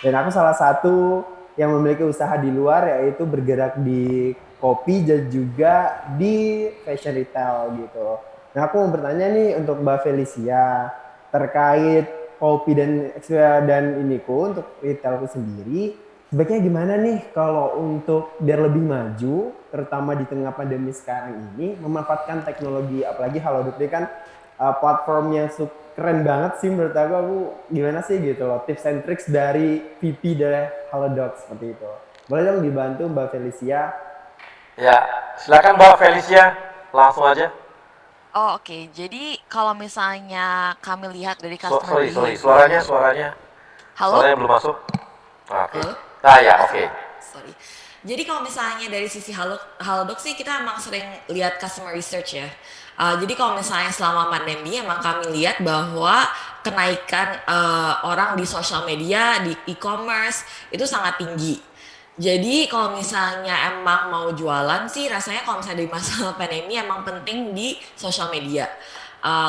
Dan aku salah satu yang memiliki usaha di luar, yaitu bergerak di kopi dan juga di fashion retail gitu. Nah, aku mau bertanya nih untuk Mbak Felicia terkait kopi dan iniku untuk retailku sendiri, sebaiknya gimana nih kalau untuk biar lebih maju, terutama di tengah pandemi sekarang ini, memanfaatkan teknologi, apalagi Halodoc kan platform yang keren banget sih menurut aku gimana sih gitu loh, tips and tricks dari VP dari Halodoc seperti itu. Boleh dong dibantu Mbak Felicia? Ya, silakan Mbak Felicia, langsung aja. Oh, oke. Jadi kalau misalnya kami lihat dari customer Sorry, behavior. suaranya. Halo? Suaranya belum masuk. Oke. Ah ya, oke. Sorry. Jadi kalau misalnya dari sisi Halodoc sih kita emang sering lihat customer research ya. Jadi kalau misalnya selama pandemi emang kami lihat bahwa kenaikan orang di sosial media, di e-commerce itu sangat tinggi. Jadi kalau misalnya emang mau jualan sih rasanya kalau misalnya di masa pandemi emang penting di sosial media.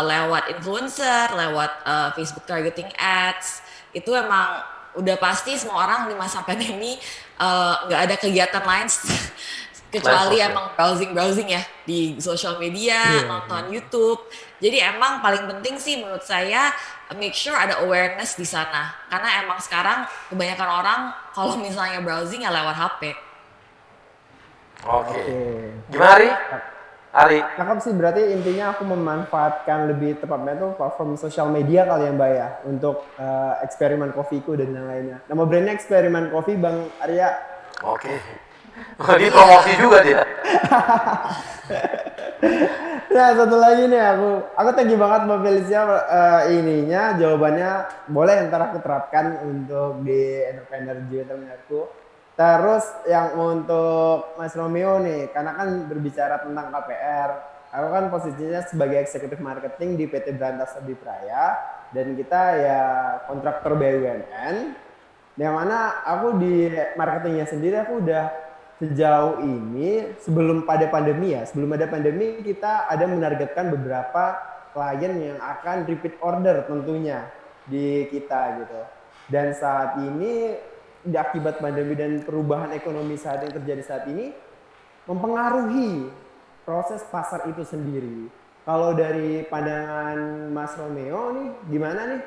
Lewat influencer, lewat Facebook targeting ads, itu emang udah pasti semua orang di masa pandemi nggak ada kegiatan lain kecuali emang browsing ya di sosial media, nonton YouTube. Jadi emang paling penting sih menurut saya make sure ada awareness di sana. Karena emang sekarang kebanyakan orang kalau misalnya browsing ya lewat HP. Oke. Gimana Ari? Cakep sih, berarti intinya aku memanfaatkan lebih tepatnya tuh platform sosial media kali ya Mbak ya untuk eksperimen kopiku dan yang lainnya. Nama brandnya Eksperimen Kopi, Bang Arya. Oke. Ini promosi juga dia. Nah satu lagi nih aku thank you banget Mbak Felicia ininya jawabannya boleh ntar aku terapkan untuk di entrepreneur aku. Terus yang untuk Mas Romeo nih, karena kan berbicara tentang KPR, aku kan posisinya sebagai eksekutif marketing di PT Berantas Abipraya dan kita ya kontraktor BUMN, yang mana aku di marketingnya sendiri aku udah sejauh ini sebelum ada pandemi kita ada menargetkan beberapa klien yang akan repeat order tentunya di kita gitu. Dan saat ini akibat pandemi dan perubahan ekonomi yang terjadi saat ini mempengaruhi proses pasar itu sendiri. Kalau dari pandangan Mas Romeo nih, gimana nih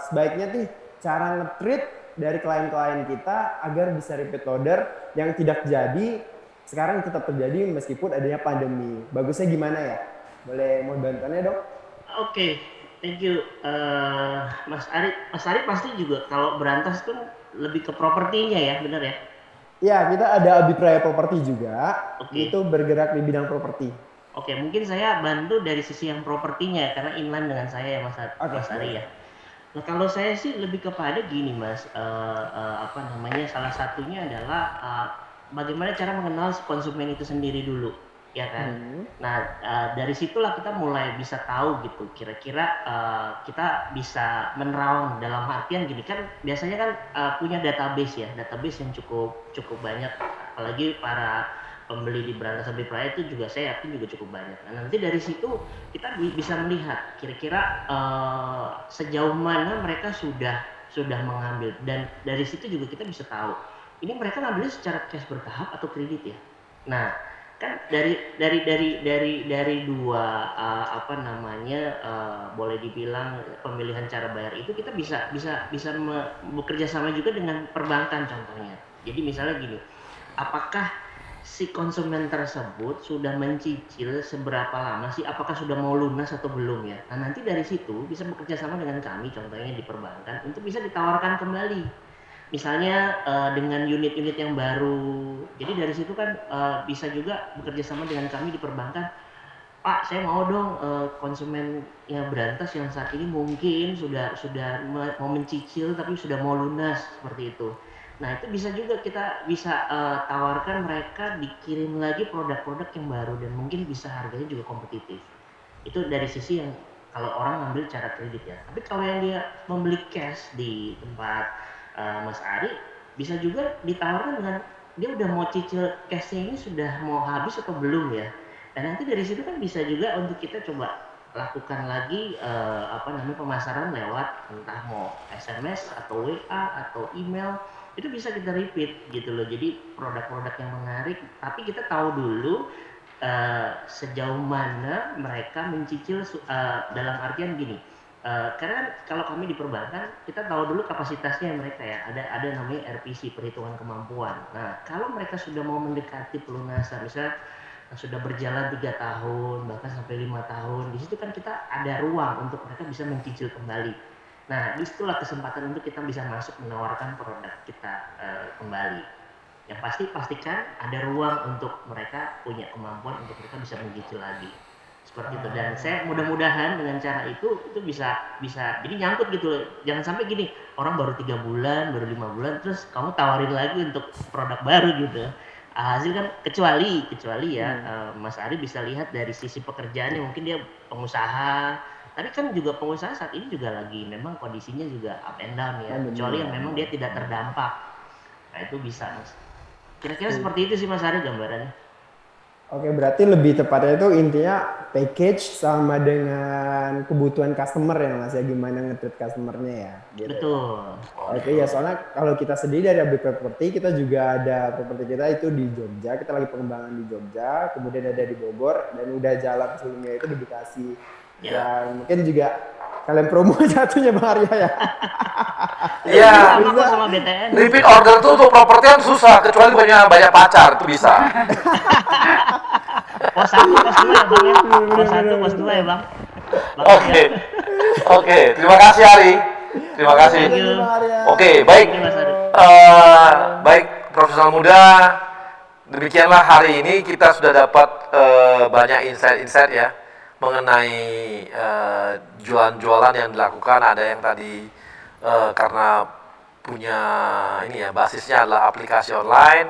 sebaiknya nih cara nge-treat dari klien-klien kita agar bisa repeat order yang tidak jadi sekarang tetap terjadi meskipun adanya pandemi. Bagusnya gimana ya? Boleh mau bantuannya dok? Oke, thank you Mas Ari. Mas Ari pasti juga kalau Berantas kan lebih ke propertinya ya, benar ya? Ya, kita ada Abipraya Property juga. Itu bergerak di bidang properti. Oke, mungkin saya bantu dari sisi yang propertinya karena inline dengan saya ya Mas Ari ya. Nah kalau saya sih lebih kepada gini Mas, salah satunya adalah bagaimana cara mengenal si konsumen itu sendiri dulu, ya kan? Nah dari situlah kita mulai bisa tahu gitu, kira-kira kita bisa menerawang dalam artian gini kan, biasanya kan punya database ya, database yang cukup banyak, apalagi para pembeli di Berantas Abipraya itu juga saya yakin juga cukup banyak. Nah, nanti dari situ kita bisa melihat kira-kira sejauh mana mereka sudah mengambil, dan dari situ juga kita bisa tahu ini mereka ngambilnya secara cash bertahap atau kredit ya. Nah kan dari dua boleh dibilang pemilihan cara bayar itu kita bisa bekerja sama juga dengan perbankan contohnya. Jadi misalnya gini, apakah si konsumen tersebut sudah mencicil seberapa lama sih, apakah sudah mau lunas atau belum ya. Nah nanti dari situ bisa bekerja sama dengan kami contohnya di perbankan untuk bisa ditawarkan kembali, misalnya dengan unit-unit yang baru. Jadi dari situ kan bisa juga bekerja sama dengan kami di perbankan. Pak, saya mau dong konsumennya Berantas yang saat ini mungkin sudah mau mencicil tapi sudah mau lunas seperti itu. Nah itu bisa juga kita bisa tawarkan mereka dikirim lagi produk-produk yang baru dan mungkin bisa harganya juga kompetitif. Itu dari sisi yang kalau orang ngambil cara kredit ya. Tapi kalau yang dia membeli cash di tempat Mas Ari, bisa juga ditawarkan dengan dia udah mau cicil cashnya ini sudah mau habis atau belum ya. Dan nanti dari situ kan bisa juga untuk kita coba lakukan lagi pemasaran lewat entah mau SMS atau WA atau email. Itu bisa kita repeat gitu loh. Jadi produk-produk yang menarik, tapi kita tahu dulu sejauh mana mereka mencicil dalam artian gini. Karena kalau kami di perbankan kita tahu dulu kapasitasnya mereka ya. Ada namanya RPC, perhitungan kemampuan. Nah kalau mereka sudah mau mendekati pelunasan, misalnya sudah berjalan 3 tahun bahkan sampai 5 tahun, di situ kan kita ada ruang untuk mereka bisa mencicil kembali. Nah, disitulah kesempatan untuk kita bisa masuk menawarkan produk kita kembali. Yang pasti pastikan ada ruang untuk mereka punya kemampuan untuk mereka bisa mencicil lagi. seperti itu. Dan saya mudah-mudahan dengan cara itu bisa jadi nyangkut gitu. Jangan sampai gini, orang baru 3 bulan, baru 5 bulan terus kamu tawarin lagi untuk produk baru gitu. Hasil kan kecuali ya Mas Ari bisa lihat dari sisi pekerjaannya, mungkin dia pengusaha, tapi kan juga pengusaha saat ini juga lagi memang kondisinya juga up and down ya, kecuali yang memang dia tidak terdampak. Nah itu bisa Mas. Kira-kira seperti itu sih Mas Ari gambarannya. Oke, berarti lebih tepatnya itu intinya package sama dengan kebutuhan customer ya Mas ya, gimana nge-treat customernya ya. Gitu. Betul. Oke ya, soalnya kalau kita sendiri dari Abdi Property, kita juga ada properti kita itu di Jogja, kita lagi pengembangan di Jogja, kemudian ada di Bogor, dan udah jalan sebelumnya itu di Bekasi. Ya mungkin juga kalian promo satunya Bang Arya ya. Iya. Sama BTN. Repeat order tuh untuk properti kan susah, kecuali banyak pacar itu bisa. Pos 1, pos 2 ya Bang ya. Pos 1, pos 2 ya Bang. Oke, terima kasih Ari. Terima kasih. Oke, baik. Baik profesional muda. Demikianlah hari ini kita sudah dapat banyak insight-insight ya mengenai jualan-jualan yang dilakukan. Ada yang tadi karena punya ini ya, basisnya adalah aplikasi online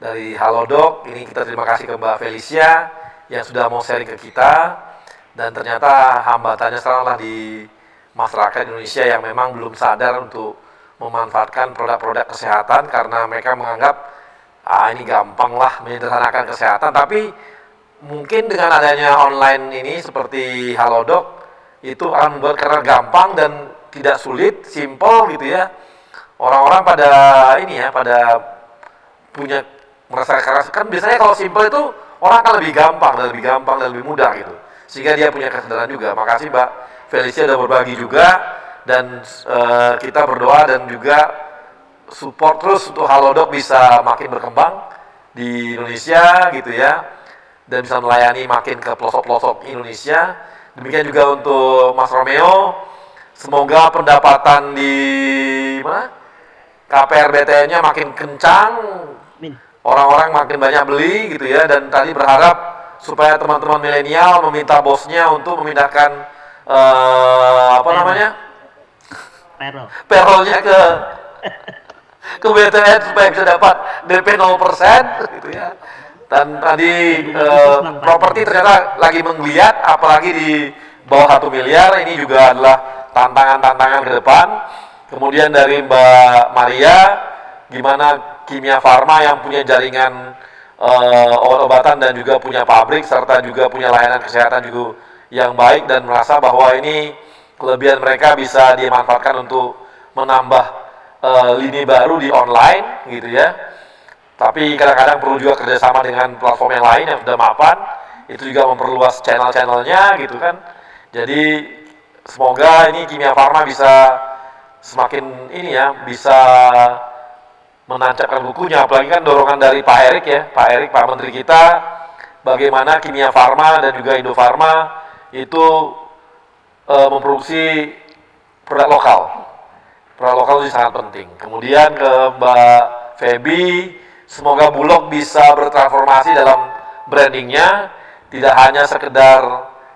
dari Halodoc. Ini kita terima kasih ke Mbak Felicia yang sudah mau sharing ke kita, dan ternyata hambatannya sekarang di masyarakat Indonesia yang memang belum sadar untuk memanfaatkan produk-produk kesehatan karena mereka menganggap ini gampang lah menyederhanakan kesehatan. Tapi mungkin dengan adanya online ini seperti Halodoc itu akan membuat karena gampang dan tidak sulit, simple gitu ya. Orang-orang pada ini ya, pada punya merasa keras. Kan biasanya kalau simple itu orang akan lebih gampang dan lebih mudah gitu. Sehingga dia punya kesadaran juga. Makasih Mbak Felicia udah berbagi juga, dan kita berdoa dan juga support terus untuk Halodoc bisa makin berkembang di Indonesia gitu ya, dan bisa melayani makin ke pelosok-pelosok Indonesia. Demikian juga untuk Mas Romeo, semoga pendapatan di KPR BTN-nya makin kencang, orang-orang makin banyak beli gitu ya. Dan tadi berharap supaya teman-teman milenial meminta bosnya untuk memindahkan payroll-nya ke BTN supaya bisa dapat DP 0% gitu ya. Dan tadi properti ternyata lagi menggeliat, apalagi di bawah 1 miliar. Ini juga adalah tantangan-tantangan ke depan. Kemudian dari Mbak Maria, gimana Kimia Farma yang punya jaringan obat-obatan dan juga punya pabrik serta juga punya layanan kesehatan juga yang baik, dan merasa bahwa ini kelebihan mereka bisa dimanfaatkan untuk menambah lini baru di online gitu ya. Tapi kadang-kadang perlu juga kerjasama dengan platform yang lain yang sudah mapan, itu juga memperluas channel-channelnya gitu kan. Jadi semoga ini Kimia Farma bisa semakin ini ya, bisa menancapkan bukunya, apalagi kan dorongan dari Pak Erik ya, Pak Menteri kita, bagaimana Kimia Farma dan juga Indofarma itu memproduksi produk lokal. Produk lokal itu sangat penting. Kemudian ke Mbak Feby, semoga Bulog bisa bertransformasi dalam brandingnya, tidak hanya sekedar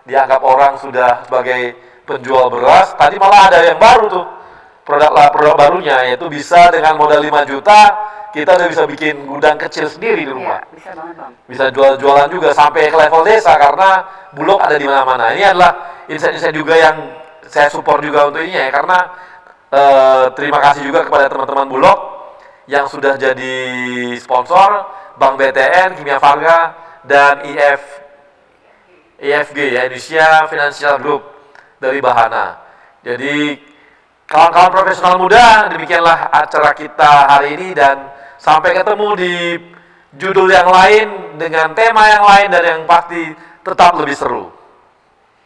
dianggap orang sudah sebagai penjual beras. Tadi malah ada yang baru tuh, produk barunya, yaitu bisa dengan modal 5 juta kita udah bisa bikin gudang kecil sendiri di rumah. Ya, bisa banget Bang. Bisa jual-jualan juga sampai ke level desa karena Bulog ada di mana-mana. Ini adalah insight-insight juga yang saya support juga untuk ini ya, karena terima kasih juga kepada teman-teman Bulog yang sudah jadi sponsor, Bank BTN, Kimia Farma, dan IFG ya, Indonesia Financial Group dari Bahana. Jadi kawan-kawan profesional muda, demikianlah acara kita hari ini, dan sampai ketemu di judul yang lain dengan tema yang lain dan yang pasti tetap lebih seru.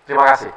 Terima kasih.